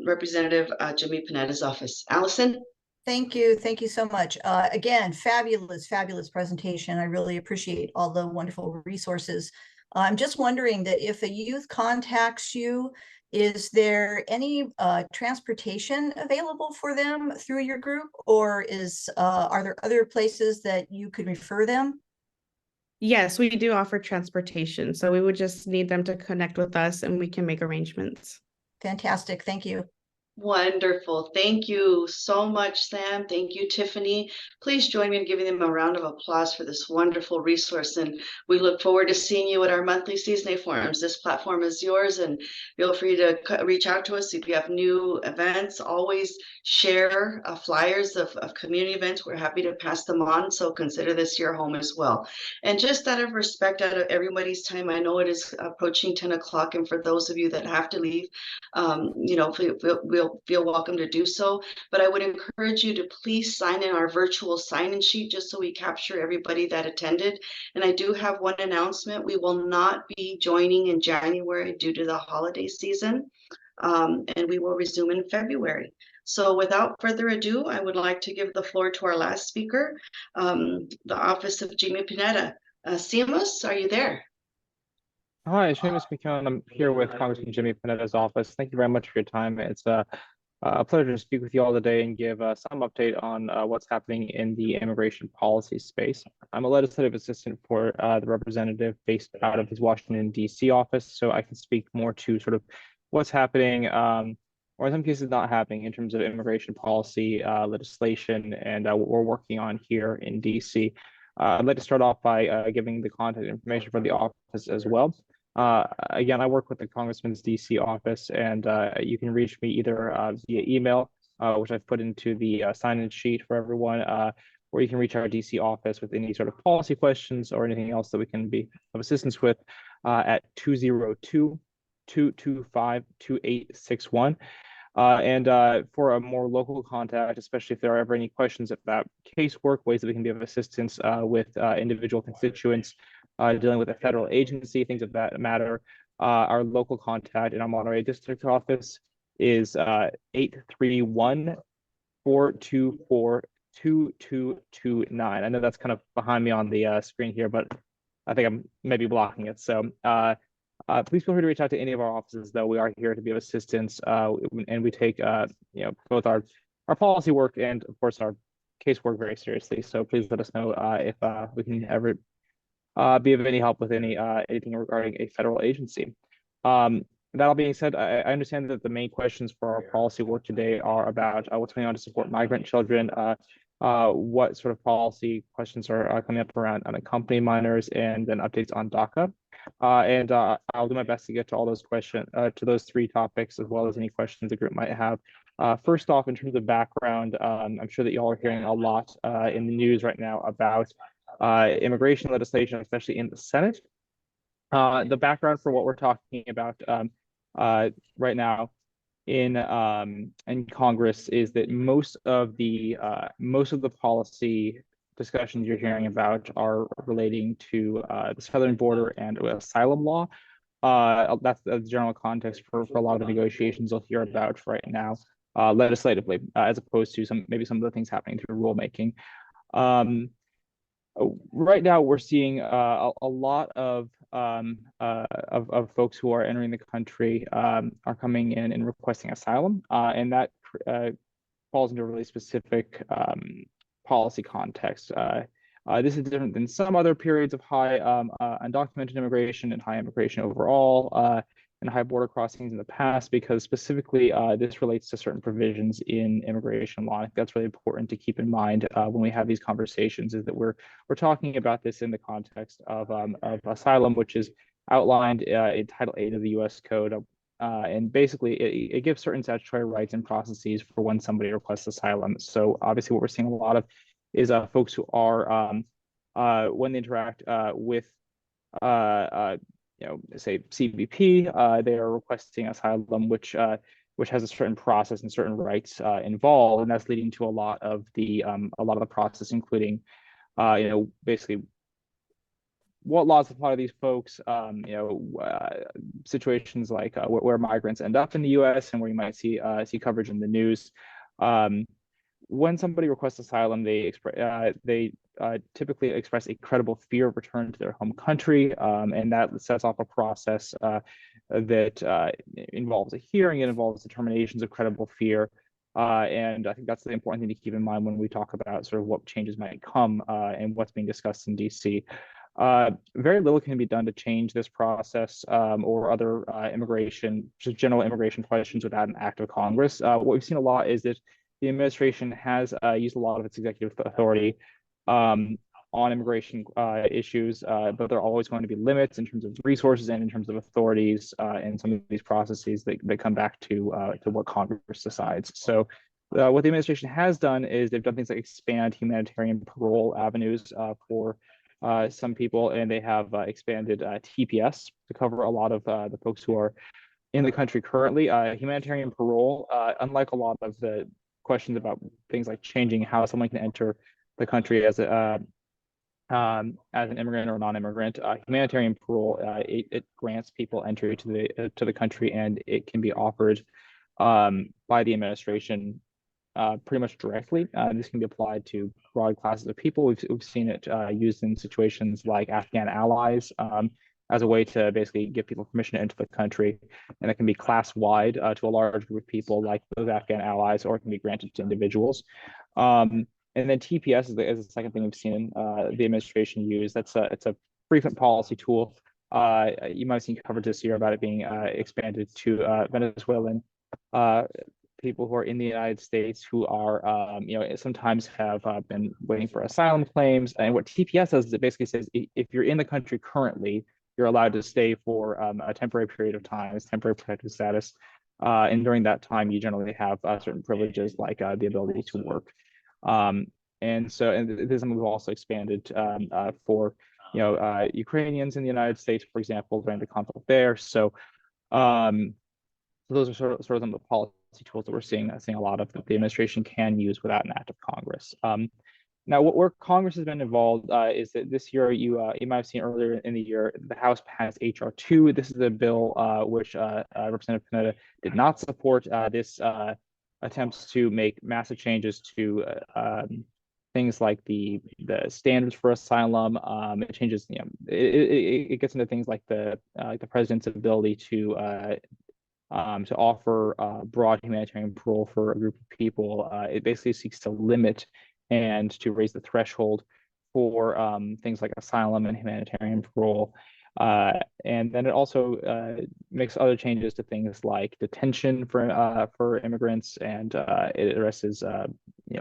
Representative Jimmy Panetta's office. Allison? Thank you. Thank you so much. Again, fabulous presentation. I really appreciate all the wonderful resources. I'm just wondering that if a youth contacts you, is there any transportation available for them through your group, or are there other places that you could refer them? Yes, we do offer transportation. So we would just need them to connect with us and we can make arrangements. Fantastic. Thank you. Wonderful. Thank you so much, Sam. Thank you, Tiffany. Please join me in giving them a round of applause for this wonderful resource. And we look forward to seeing you at our monthly Cisne Forums. This platform is yours, and feel free to reach out to us if you have new events. Always share flyers of community events. We're happy to pass them on. So consider this your home as well. And just out of respect, out of everybody's time, I know it is approaching 10 o'clock. And for those of you that have to leave, we'll feel welcome to do so, but I would encourage you to please sign in our virtual sign-in sheet just so we capture everybody that attended. And I do have one announcement. We will not be joining in January due to the holiday season, and we will resume in February. So without further ado, I would like to give the floor to our last speaker, the office of Jimmy Panetta. Seamus, are you there? Hi, Seamus McKeown. I'm here with Congressman Jimmy Panetta's office. Thank you very much for your time. It's a pleasure to speak with you all today and give some update on what's happening in the immigration policy space. I'm a legislative assistant for the representative based out of his Washington, D.C. office, so I can speak more to sort of what's happening, or in some cases not happening in terms of immigration policy legislation and what we're working on here in D.C. I'd like to start off by giving the contact information for the office as well. Again, I work with the Congressman's DC office, and you can reach me either via email, which I've put into the sign-in sheet for everyone, or you can reach our DC office with any sort of policy questions or anything else that we can be of assistance with at 202-225-2861. And for a more local contact, especially if there are ever any questions about casework, ways that we can be of assistance with individual constituents dealing with a federal agency, things of that matter, our local contact in our Monterey District office is 831-424-2229. I know that's kind of behind me on the screen here, but I think I'm maybe blocking it. So please feel free to reach out to any of our offices, though. We are here to be of assistance, and we take both our policy work and, of course, our casework very seriously. So please let us know if we can ever be of any help with anything regarding a federal agency. That all being said, I understand that the main questions for our policy work today are about what's going on to support migrant children, what sort of policy questions are coming up around unaccompanied minors, and then updates on DACA. And I'll do my best to get to all those questions, to those three topics, as well as any questions the group might have First off, in terms of background, I'm sure that y'all are hearing a lot in the news right now about immigration legislation, especially in the Senate. The background for what we're talking about right now in Congress is that most of the policy discussions you're hearing about are relating to the southern border and asylum law. That's the general context for a lot of the negotiations you'll hear about right now, legislatively, as opposed to maybe some of the things happening through rulemaking. Right now, we're seeing a lot of folks who are entering the country are coming in and requesting asylum, and that falls into a really specific policy context. This is different than some other periods of high undocumented immigration and high immigration overall, and high border crossings in the past, because specifically this relates to certain provisions in immigration law. I think that's really important to keep in mind when we have these conversations, is that we're talking about this in the context of asylum, which is outlined in Title 8 of the U.S. Code. And basically, it gives certain statutory rights and processes for when somebody requests asylum. So obviously, what we're seeing a lot of is folks who are, when they interact with, say CBP, they are requesting asylum, which has a certain process and certain rights involved, and that's leading to a lot of the process, including, basically what laws apply to these folks, situations like where migrants end up in the U.S. and where you might see coverage in the news. When somebody requests asylum, they typically express a credible fear of return to their home country, and that sets off a process that involves a hearing. It involves determinations of credible fear. And I think that's the important thing to keep in mind when we talk about sort of what changes might come and what's being discussed in DC. Very little can be done to change this process or other just general immigration questions without an act of Congress. What we've seen a lot is that the administration has used a lot of its executive authority on immigration issues, but there are always going to be limits in terms of resources and in terms of authorities and some of these processes that come back to what Congress decides. So what the administration has done is they've done things like expand humanitarian parole avenues for some people, and they have expanded TPS to cover a lot of the folks who are in the country currently. Humanitarian parole, unlike a lot of the questions about things like changing how someone can enter the country as an immigrant or non-immigrant, humanitarian parole, it grants people entry to the country, and it can be offered by the administration pretty much directly. This can be applied to broad classes of people. We've seen it used in situations like Afghan allies as a way to basically give people permission to enter the country. And it can be class-wide to a large group of people like those Afghan allies, or it can be granted to individuals. And then TPS is the second thing we've seen the administration use. It's a frequent policy tool. You might have seen coverage this year about it being expanded to Venezuelan people who are in the United States who are, sometimes have been waiting for asylum claims. And what TPS does is it basically says if you're in the country currently, you're allowed to stay for a temporary period of time. It's temporary protected status. And during that time, you generally have certain privileges like the ability to work. And this is something we've also expanded for, Ukrainians in the United States, for example, during the conflict there. So those are sort of some of the policy tools that we're seeing a lot of that the administration can use without an act of Congress. Now, where Congress has been involved is that this year, you might have seen earlier in the year, the House passed H.R. 2. This is a bill which Representative Pineda did not support. This attempts to make massive changes to things like the standards for asylum. It changes, it gets into things like the president's ability to offer broad humanitarian parole for a group of people. It basically seeks to limit and to raise the threshold for things like asylum and humanitarian parole. And then it also makes other changes to things like detention for immigrants, and it addresses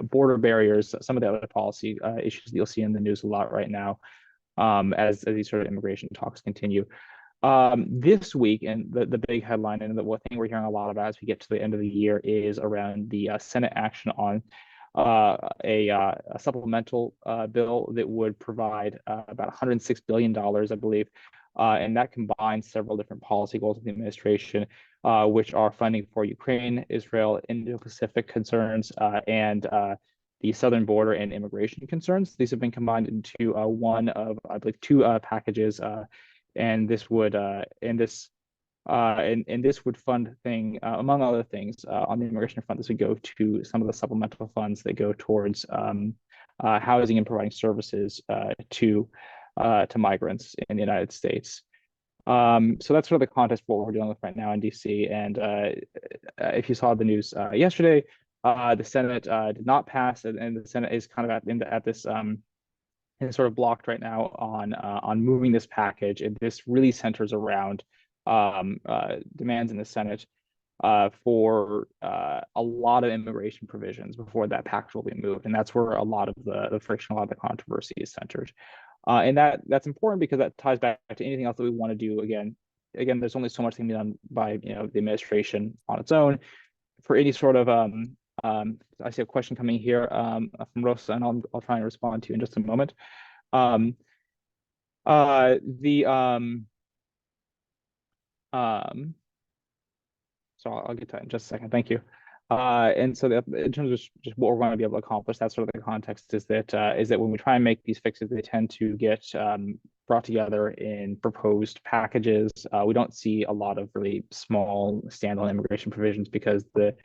border barriers, some of the other policy issues that you'll see in the news a lot right now as these sort of immigration talks continue. This week, and the big headline and the one thing we're hearing a lot about as we get to the end of the year is around the Senate action on a supplemental bill that would provide about $106 billion, I believe, and that combines several different policy goals of the administration, which are funding for Ukraine, Israel, Indo-Pacific concerns, and the southern border and immigration concerns. These have been combined into one of, I believe, two packages, and this would this would fund among other things, on the immigration front. This would go to some of the supplemental funds that go towards housing and providing services to migrants in the United States. So that's sort of the context for what we're dealing with right now in DC. And if you saw the news yesterday, the Senate did not pass, and the Senate is kind of at this is sort of blocked right now on moving this package. And this really centers around demands in the Senate for a lot of immigration provisions before that package will be moved. And that's where a lot of the friction, a lot of the controversy is centered. And that's important because that ties back to anything else that we want to do. Again, there's only so much that can be done by the administration on its own. For any sort of I see a question coming here from Rosa, and I'll try and respond to you in just a moment. So I'll get to that in just a second. Thank you. And so in terms of just what we're going to be able to accomplish, that's sort of the context, is that when we try and make these fixes, they tend to get brought together in proposed packages. We don't see a lot of really small standalone immigration provisions because the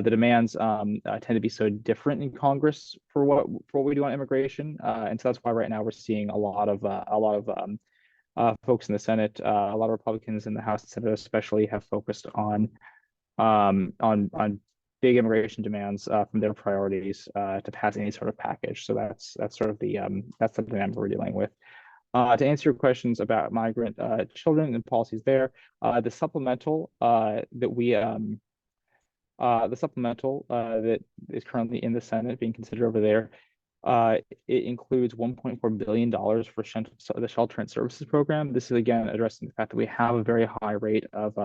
demands tend to be so different in Congress for what we do on immigration, and so that's why right now we're seeing a lot of folks in the Senate, a lot of Republicans in the House and Senate especially, have focused on big immigration demands from their priorities to pass any sort of package. So that's sort of the dynamic we're dealing with. To answer your questions about migrant children and policies there, the supplemental that is currently in the Senate being considered over there, it includes $1.4 billion for the Shelter and Services Program. This is again addressing the fact that we have a very high rate of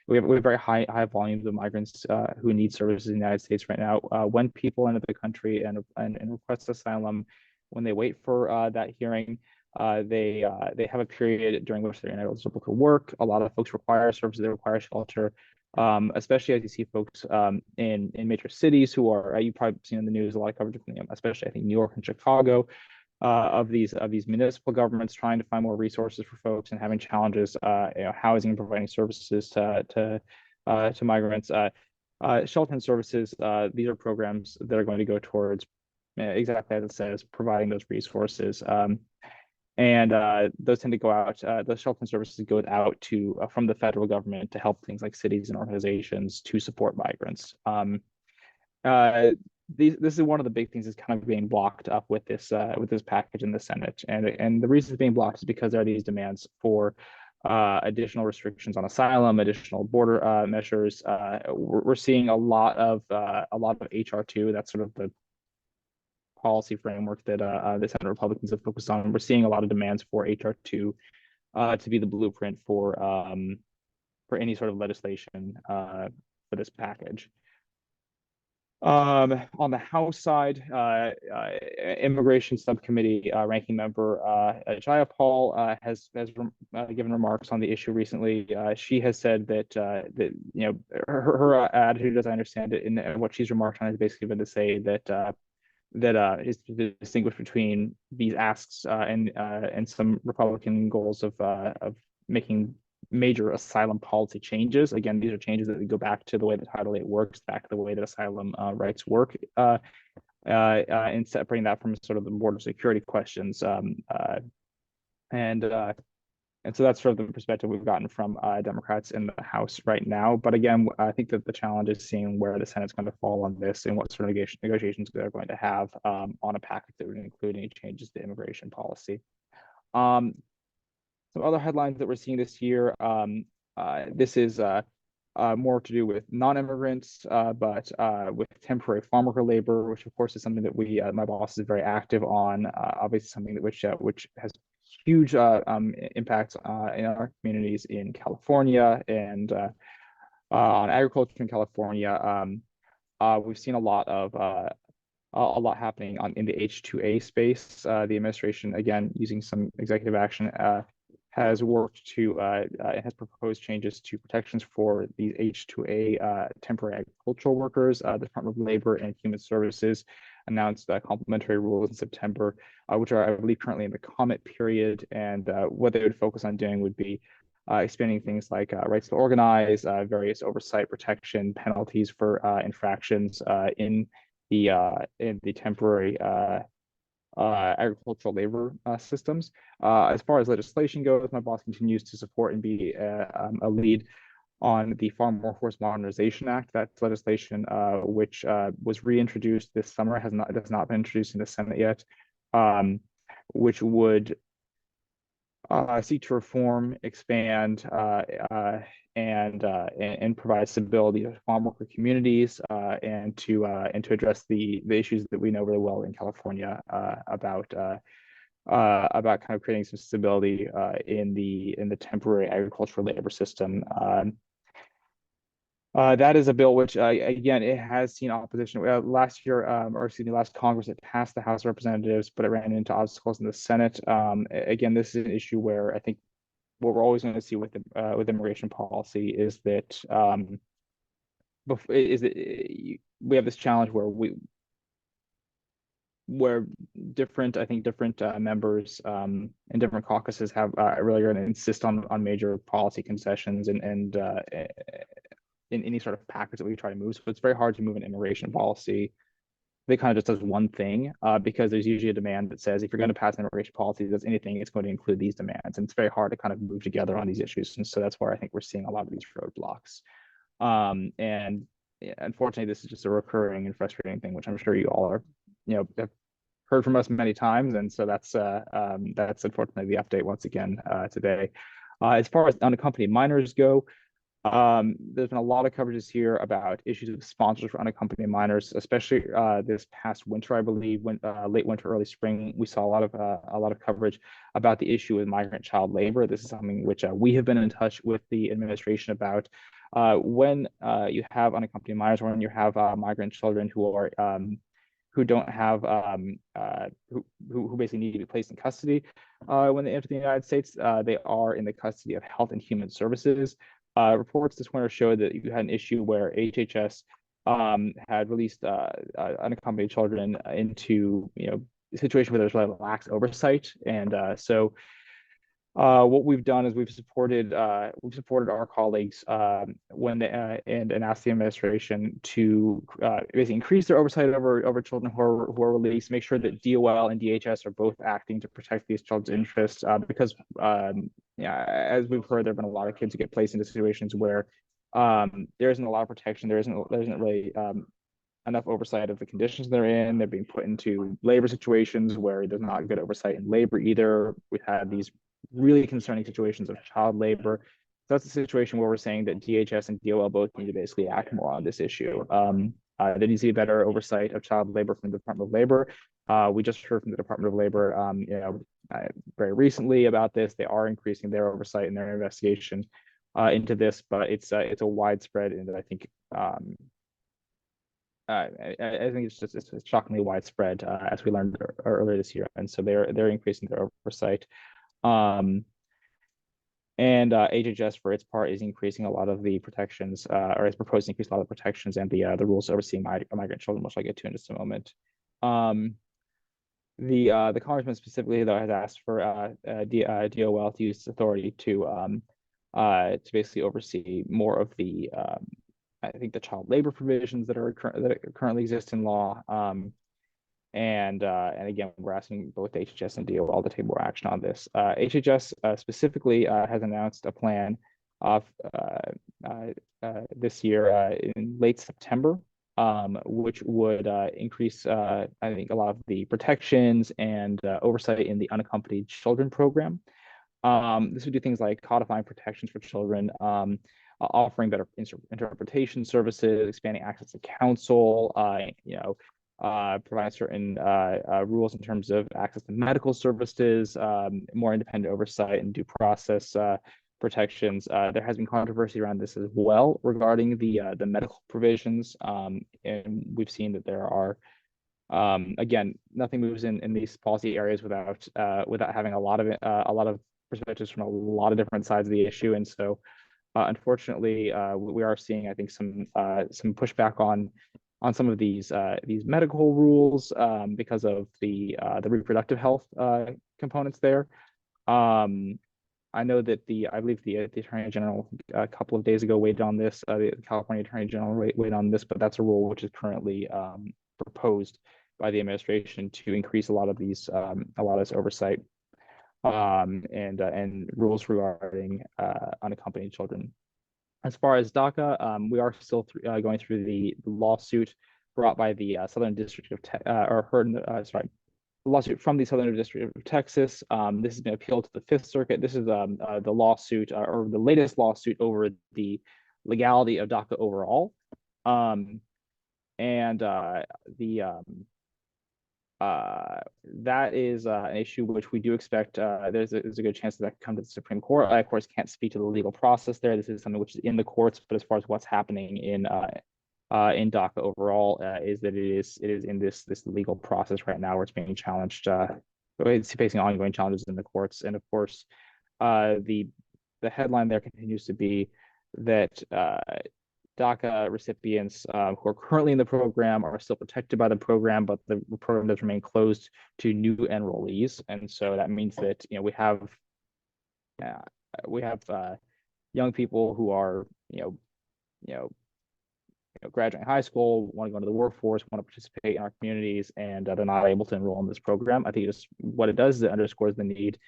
we have very high volumes of migrants who need services in the United States right now. When people enter the country and request asylum, when they wait for that hearing, they have a period during which they're ineligible to work. A lot of folks require services, they require shelter. Especially as you see folks in major cities who are, you've probably seen in the news a lot of coverage from them, especially I think New York and Chicago, of these municipal governments trying to find more resources for folks and having challenges, housing and providing services to migrants. Shelter and services, these are programs that are going to go towards exactly as it says, providing those resources. And those tend to go out, the shelter and services go out to from the federal government to help things like cities and organizations to support migrants. This is one of the big things that's kind of being blocked up with this package in the Senate. And the reason it's being blocked is because there are these demands for additional restrictions on asylum, additional border measures. We're seeing a lot of HR2. That's sort of the policy framework that the Senate Republicans have focused on. And we're seeing a lot of demands for HR2 to be the blueprint for any sort of legislation for this package. On the House side, Immigration Subcommittee Ranking Member Jayapal has given remarks on the issue recently. She has said that her attitude, as I understand it, and what she's remarked on, has basically been to say that is to distinguish between these asks and some Republican goals of making major asylum policy changes. Again, these are changes that go back to the way that Title VIII works, back to the way that asylum rights work, and separating that from sort of the border security questions. And so that's sort of the perspective we've gotten from Democrats in the House right now. But again, I think that the challenge is seeing where the Senate's going to fall on this and what sort of negotiations they're going to have on a package that would include any changes to immigration policy. Some other headlines that we're seeing this year, this is more to do with non-immigrants, but with temporary farm worker labor, which of course is something that my boss is very active on. Obviously something that which has huge impacts in our communities in California and on agriculture in California. We've seen a lot happening in the H2A space. The administration, again, using some executive action, has worked to has proposed changes to protections for these H2A temporary agricultural workers. The Department of Labor and Human Services announced complementary rules in September, which are, I believe, currently in the comment period. And what they would focus on doing would be expanding things like rights to organize, various oversight protection penalties for infractions in the temporary agricultural labor systems. As far as legislation goes, my boss continues to support and be a lead on the Farm Workforce Modernization Act. That legislation, which was reintroduced this summer, has not been introduced in the Senate yet, which would seek to reform, expand, and provide stability to farm worker communities, and to address the issues that we know really well in California about kind of creating some stability in the temporary agricultural labor system. That is a bill which, again, it has seen opposition. Last year, or excuse me, last Congress, it passed the House of Representatives, but it ran into obstacles in the Senate. Again, this is an issue where I think what we're always going to see with immigration policy is that we have this challenge where different members in different caucuses have really going to insist on major policy concessions and in any sort of package that we try to move. So it's very hard to move an immigration policy that kind of just does one thing, because there's usually a demand that says if you're going to pass an immigration policy that does anything, it's going to include these demands. And it's very hard to kind of move together on these issues. And so that's where I think we're seeing a lot of these roadblocks. And unfortunately, this is just a recurring and frustrating thing, which I'm sure you all are, have heard from us many times. And so that's unfortunately the update once again today. As far as unaccompanied minors go, there's been a lot of coverages here about issues with sponsors for unaccompanied minors, especially this past winter, I believe, late winter, early spring. We saw a lot of coverage about the issue with migrant child labor. This is something which we have been in touch with the administration about. When you have unaccompanied minors, or when you have migrant children who don't have who basically need to be placed in custody when they enter the United States, they are in the custody of Health and Human Services. Reports this winter showed that you had an issue where HHS had released unaccompanied children into a situation where there's really lax oversight, and so what we've done is we've supported our colleagues when they and asked the administration to basically increase their oversight over children who are released, make sure that DOL and DHS are both acting to protect these children's interests, because as we've heard, there have been a lot of kids who get placed into situations where there isn't a lot of protection, there isn't really enough oversight of the conditions they're in. They're being put into labor situations where there's not good oversight in labor either. We've had these really concerning situations of child labor. So that's a situation where we're saying that DHS and DOL both need to basically act more on this issue. There needs to be better oversight of child labor from the Department of Labor. We just heard from the Department of Labor very recently about this. They are increasing their oversight and their investigation into this, but it's a widespread, and I think I think it's shockingly widespread, as we learned earlier this year, and so they're increasing their oversight. And HHS, for its part, is increasing a lot of the protections, or is proposed to increase a lot of protections and the rules overseeing migrant children, which I'll get to in just a moment. The congressman specifically, though, has asked for DOL to use authority to basically oversee more of the I think the child labor provisions that currently exist in law. And again, we're asking both HHS and DOL to take more action on this. HHS specifically has announced a plan this year in late September, which would increase, I think, a lot of the protections and oversight in the unaccompanied children program. This would do things like codifying protections for children, offering better interpretation services, expanding access to counsel, provide certain rules in terms of access to medical services, more independent oversight and due process protections. There has been controversy around this as well regarding the medical provisions, and we've seen that there are again, nothing moves in these policy areas without having a lot of perspectives from a lot of different sides of the issue, and so unfortunately, we are seeing, I think, some pushback on some of these medical rules because of the reproductive health components there. I know that I believe the Attorney General a couple of days ago weighed on this. The California Attorney General weighed on this, but that's a rule which is currently proposed by the administration to increase a lot of this oversight and rules regarding unaccompanied children. As far as DACA, we are still going through the lawsuit brought by the Southern District of lawsuit from the Southern District of Texas. This has been appealed to the Fifth Circuit. This is the lawsuit or the latest lawsuit over the legality of DACA overall. That is an issue which we do expect. There's a good chance that could come to the Supreme Court. I, of course, can't speak to the legal process there. This is something which is in the courts, but as far as what's happening in DACA overall, is that it is in this legal process right now where it's being challenged. It's facing ongoing challenges in the courts, and of course, the headline there continues to be that DACA recipients who are currently in the program are still protected by the program, but the program does remain closed to new enrollees, and so that means that we have young people who are graduating high school, want to go into the workforce, want to participate in our communities, and they're not able to enroll in this program. I think what it does is it underscores the need,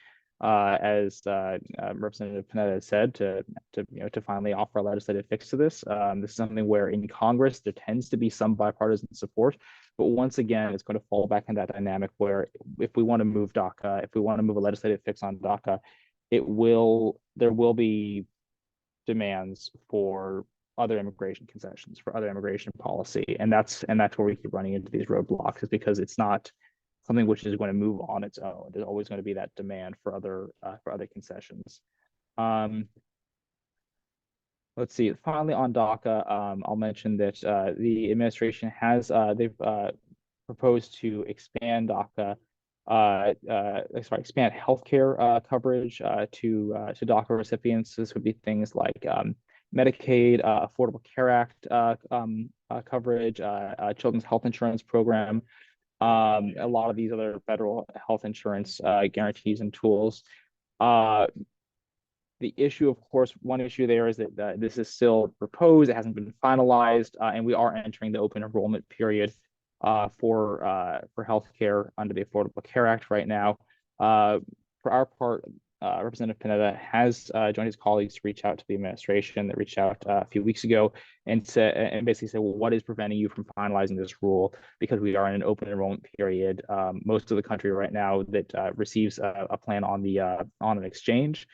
as Representative Panetta said, to finally offer a legislative fix to this. This is something where in Congress there tends to be some bipartisan support, but once again, it's going to fall back in that dynamic where if we want to move DACA, if we want to move a legislative fix on DACA, there will be demands for other immigration concessions, for other immigration policy, and that's where we keep running into these roadblocks, is because it's not something which is going to move on its own. There's always going to be that demand for other concessions. Let's see. Finally, on DACA, I'll mention that the administration has they've proposed to expand DACA, expand healthcare coverage to DACA recipients. This would be things like Medicaid, Affordable Care Act coverage, Children's Health Insurance Program, a lot of these other federal health insurance guarantees and tools. The issue, of course, one issue there is that this is still proposed, it hasn't been finalized, and we are entering the open enrollment period for healthcare under the Affordable Care Act right now. For our part, Representative Panetta has joined his colleagues to reach out to the administration that reached out a few weeks ago and basically said, well, what is preventing you from finalizing this rule? Because we are in an open enrollment period. Most of the country right now that receives a plan on an exchange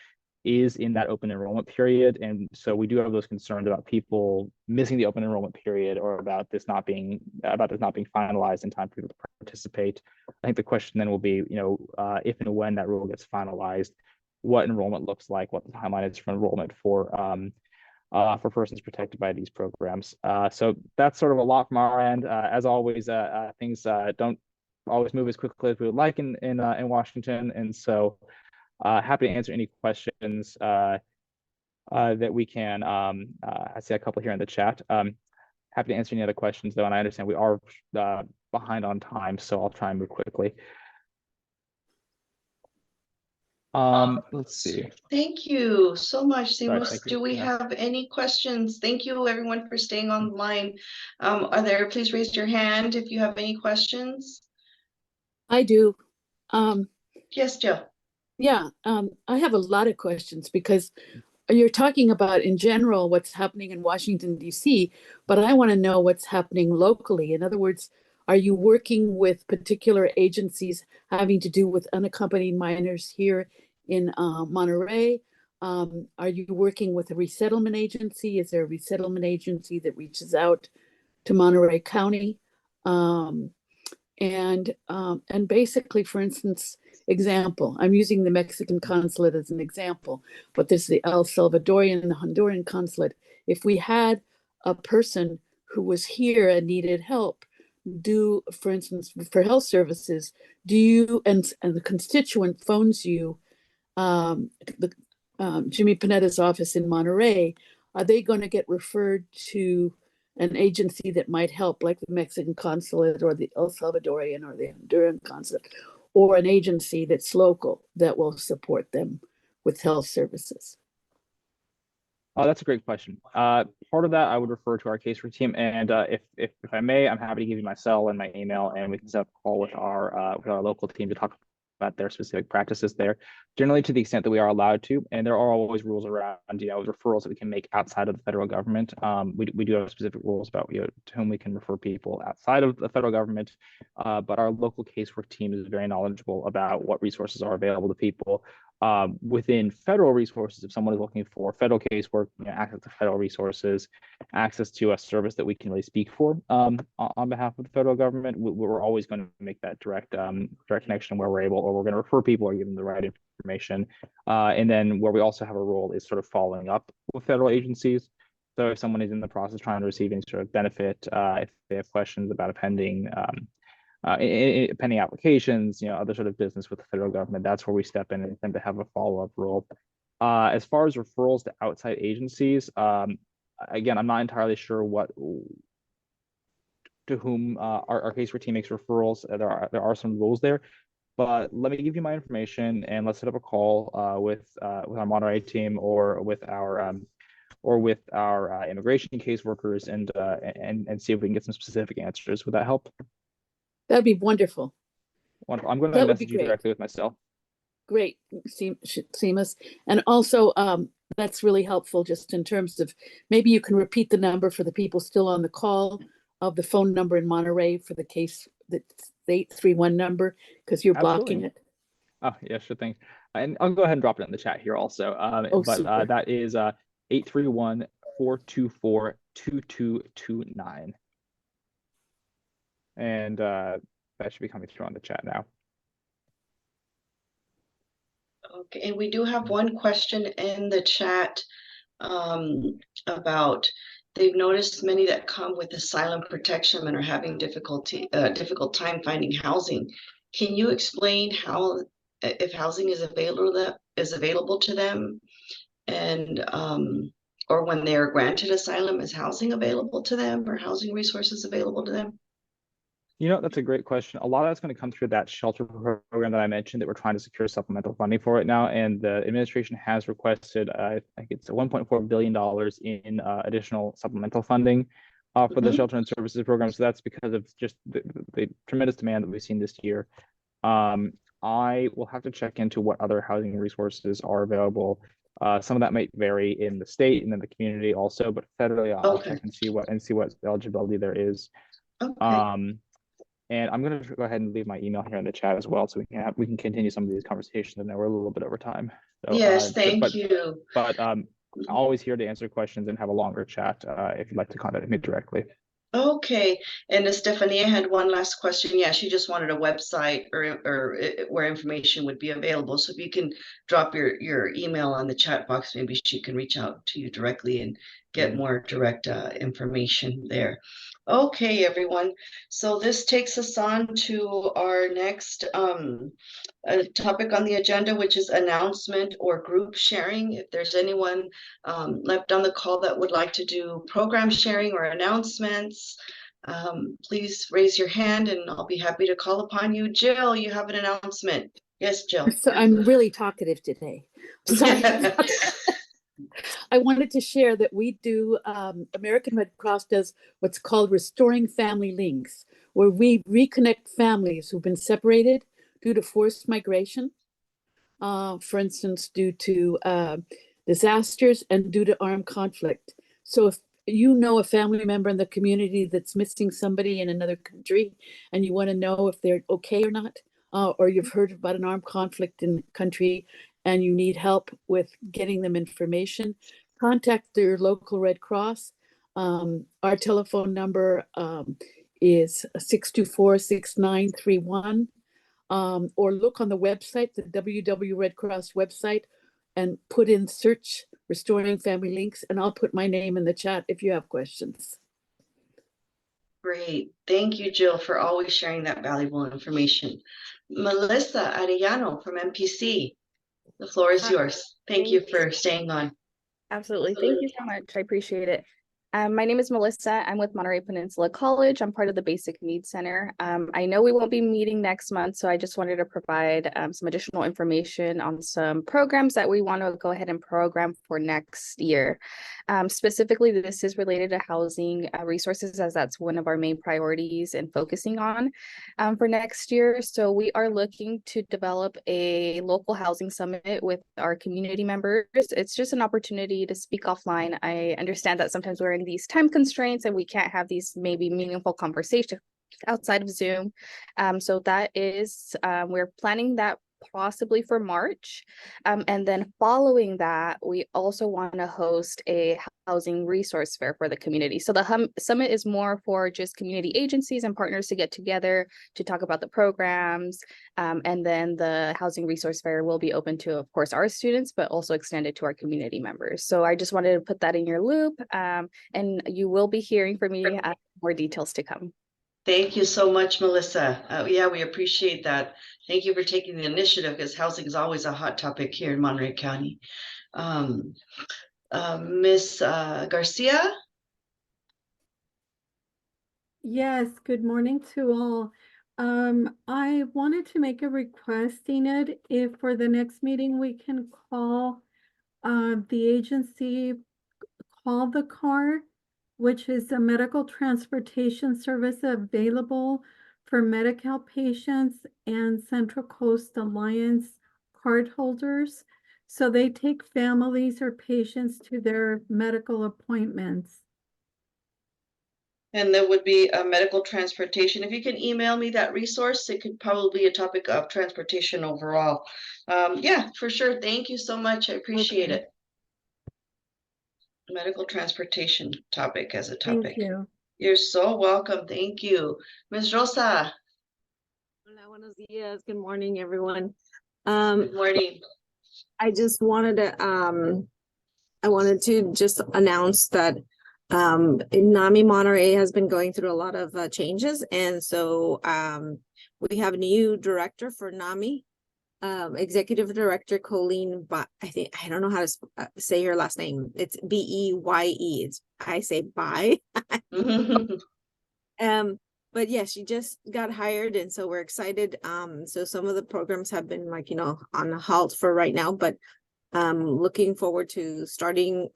is in that open enrollment period, and so we do have those concerns about people missing the open enrollment period, or about this not being finalized in time for people to participate. I think the question then will be, if and when that rule gets finalized, what enrollment looks like, what the timeline is for enrollment for persons protected by these programs. So that's sort of a lot from our end. As always, things don't always move as quickly as we would like in Washington, and so happy to answer any questions that we can. I see a couple here in the chat. Happy to answer any other questions, though, and I understand we are behind on time, so I'll try and move quickly. Let's see. Thank you so much, Simos. Thank you. Do we have any questions? Thank you, everyone, for staying online. Please raise your hand if you have any questions. I do. Yes, Jill. Yeah, I have a lot of questions because you're talking about in general what's happening in Washington, D.C., but I want to know what's happening locally. In other words, are you working with particular agencies having to do with unaccompanied minors here in Monterey? Are you working with a resettlement agency? Is there a resettlement agency that reaches out to Monterey County? And basically, for instance, example, I'm using the Mexican consulate as an example, but there's the El Salvadorian and the Honduran consulate. If we had a person who was here and needed help, for instance, for health services, and the constituent phones you, the Jimmy Panetta's office in Monterey, are they going to get referred to an agency that might help, like the Mexican consulate or the El Salvadorian or the Honduran consulate, or an agency that's local that will support them with health services? That's a great question. Part of that I would refer to our casework team, and if I may, I'm happy to give you my cell and my email, and we can set up a call with our local team to talk about their specific practices there. Generally, to the extent that we are allowed to, and there are always rules around, referrals that we can make outside of the federal government. We do have specific rules about to whom we can refer people outside of the federal government, but our local casework team is very knowledgeable about what resources are available to people. Within federal resources, if someone is looking for federal casework, access to federal resources, access to a service that we can really speak for on behalf of the federal government, we're always going to make that direct connection where we're able, or we're going to refer people or give them the right information. And then where we also have a role is sort of following up with federal agencies. So if someone is in the process trying to receive any sort of benefit, if they have questions about a pending applications, other sort of business with the federal government, that's where we step in and tend to have a follow-up role. As far as referrals to outside agencies, again, I'm not entirely sure to whom our casework team makes referrals. There are some rules there, but let me give you my information and let's set up a call with our Monterey team or with our immigration caseworkers and see if we can get some specific answers. Would that help? That'd be wonderful. Wonderful. I'm going to message you directly with my cell. Great, Seamus. And also, that's really helpful just in terms of, maybe you can repeat the number for the people still on the call of the phone number in Monterey for the case, the 831 number, because you're blocking it. Oh, yeah, sure thing. And I'll go ahead and drop it in the chat here also. That is 831-424-2229. And that should be coming through on the chat now. Okay, and we do have one question in the chat about, they've noticed many that come with asylum protection and are having difficult time finding housing. Can you explain how, if housing is available to them, and or when they are granted asylum, is housing available to them, or housing resources available to them? That's a great question. A lot of that's going to come through that shelter program that I mentioned that we're trying to secure supplemental funding for right now. And the administration has requested, I think it's $1.4 billion in additional supplemental funding for the shelter and services program. So that's because of just the tremendous demand that we've seen this year. I will have to check into what other housing resources are available. Some of that might vary in the state and then the community also, but federally, I'll check and see what eligibility there is. And I'm going to go ahead and leave my email here in the chat as well, so we can continue some of these conversations. And now we're a little bit over time. So, yes, thank you. But always here to answer questions and have a longer chat if you'd like to contact me directly. Okay, and Estefania had one last question. Yeah, she just wanted a website or where information would be available. So if you can drop your email on the chat box, maybe she can reach out to you directly and get more direct information there. Okay, everyone. So this takes us on to our next topic on the agenda, which is announcement or group sharing. If there's anyone left on the call that would like to do program sharing or announcements, please raise your hand and I'll be happy to call upon you. Jill, you have an announcement. Yes, Jill. So I'm really talkative today. Sorry. I wanted to share that we do, American Red Cross does what's called Restoring Family Links, where we reconnect families who've been separated due to forced migration, for instance, due to disasters and due to armed conflict. So if you know a family member in the community that's missing somebody in another country and you want to know if they're okay or not, or you've heard about an armed conflict in the country and you need help with getting them information, contact your local Red Cross. Our telephone number is 624-6931. Or look on the website, the WW Red Cross website, and put in search Restoring Family Links, and I'll put my name in the chat if you have questions. Great. Thank you, Jill, for always sharing that valuable information. Melissa Arellano from MPC, the floor is yours. Thank you for staying on. Absolutely. Thank you so much. I appreciate it. My name is Melissa. I'm with Monterey Peninsula College. I'm part of the Basic Needs Center. I know we won't be meeting next month, so I just wanted to provide some additional information on some programs that we want to go ahead and program for next year. Specifically, this is related to housing resources, as that's one of our main priorities and focusing on for next year. So we are looking to develop a local housing summit with our community members. It's just an opportunity to speak offline. I understand that sometimes we're in these time constraints and we can't have these maybe meaningful conversations outside of Zoom. So that is, we're planning that possibly for March. And then following that, we also want to host a housing resource fair for the community. So the summit is more for just community agencies and partners to get together to talk about the programs. And then the housing resource fair will be open to, of course, our students, but also extended to our community members. So I just wanted to put that in your loop. And you will be hearing from me more details to come. Thank you so much, Melissa. Yeah, we appreciate that. Thank you for taking the initiative, because housing is always a hot topic here in Monterey County. Ms. Garcia? Yes, good morning to all. I wanted to make a request, Enid, if for the next meeting we can call the agency, Call the Car, which is a medical transportation service available for Medi-Cal patients and Central Coast Alliance card holders. So they take families or patients to their medical appointments. And there would be a medical transportation. If you can email me that resource, it could probably be a topic of transportation overall. Yeah, for sure. Thank you so much. I appreciate it. Medical transportation topic as a topic. Thank you. You're so welcome. Thank you. Ms. Rosa. Hola, buenos días. Good morning, everyone. Good morning. I just wanted to just announce that NAMI Monterey has been going through a lot of changes, and so we have a new director for NAMI, Executive Director Colleen. I don't know how to say her last name. It's Beye. I say bye. But yeah, she just got hired, and so we're excited. So some of the programs have been on a halt for right now, but looking forward to starting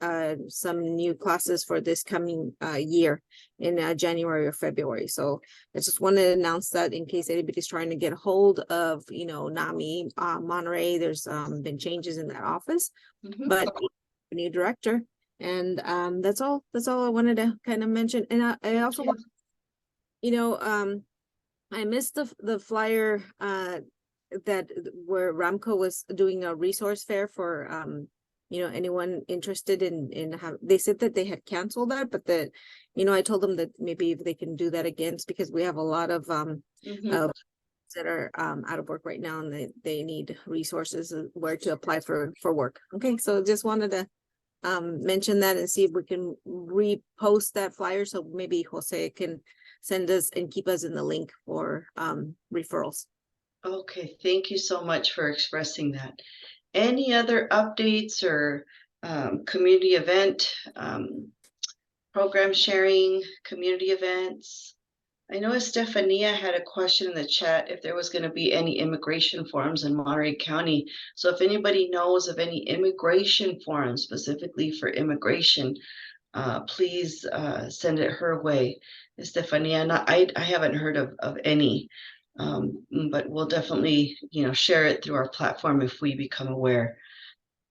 some new classes for this coming year in January or February. So I just wanted to announce that in case anybody's trying to get a hold of NAMI Monterey. There's been changes in that office, but a new director, and that's all I wanted to kind of mention. And I also want I missed the flyer that where Ramco was doing a resource fair for anyone interested in have. They said that they had canceled that, but that I told them that maybe if they can do that again, because we have a lot of that are out of work right now, and they need resources where to apply for work. Okay, so just wanted to mention that and see if we can repost that flyer, so maybe Jose can send us and keep us in the link for referrals. Okay, thank you so much for expressing that. Any other updates or community event, program sharing, community events? I know Estefania had a question in the chat if there was going to be any immigration forums in Monterey County. So if anybody knows of any immigration forums specifically for immigration, please send it her way. Estefania, I haven't heard of any, but we'll definitely share it through our platform if we become aware.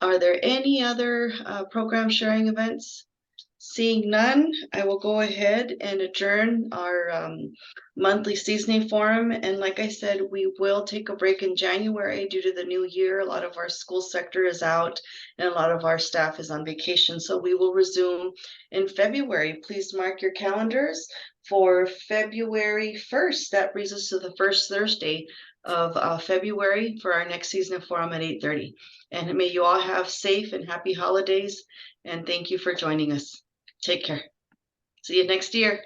Are there any other program sharing events? Seeing none, I will go ahead and adjourn our monthly Cisne Forum. And like I said, we will take a break in January due to the new year. A lot of our school sector is out and a lot of our staff is on vacation. So we will resume in February. Please mark your calendars. for February 1st. That brings us to the first Thursday of February for our next Cisne Forum at 8:30. And may you all have safe and happy holidays. And thank you for joining us. Take care. See you next year.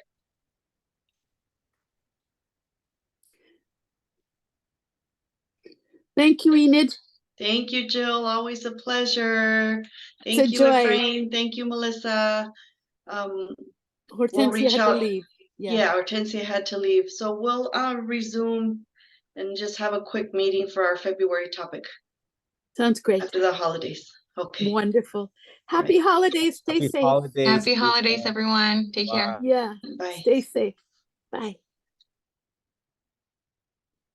Thank you, Enid. Thank you, Jill. Always a pleasure. It's Thank a you, joy. Efrain. Thank you, Melissa. We'll Hortensia reach had to out. leave. Yeah, Hortensia had to leave. So we'll resume and just have a quick meeting for our February topic Sounds great. after the holidays. Okay. Wonderful. Happy holidays. Stay Happy safe. holidays. Happy holidays, everyone. Take care. Yeah. Bye. Stay safe. Bye.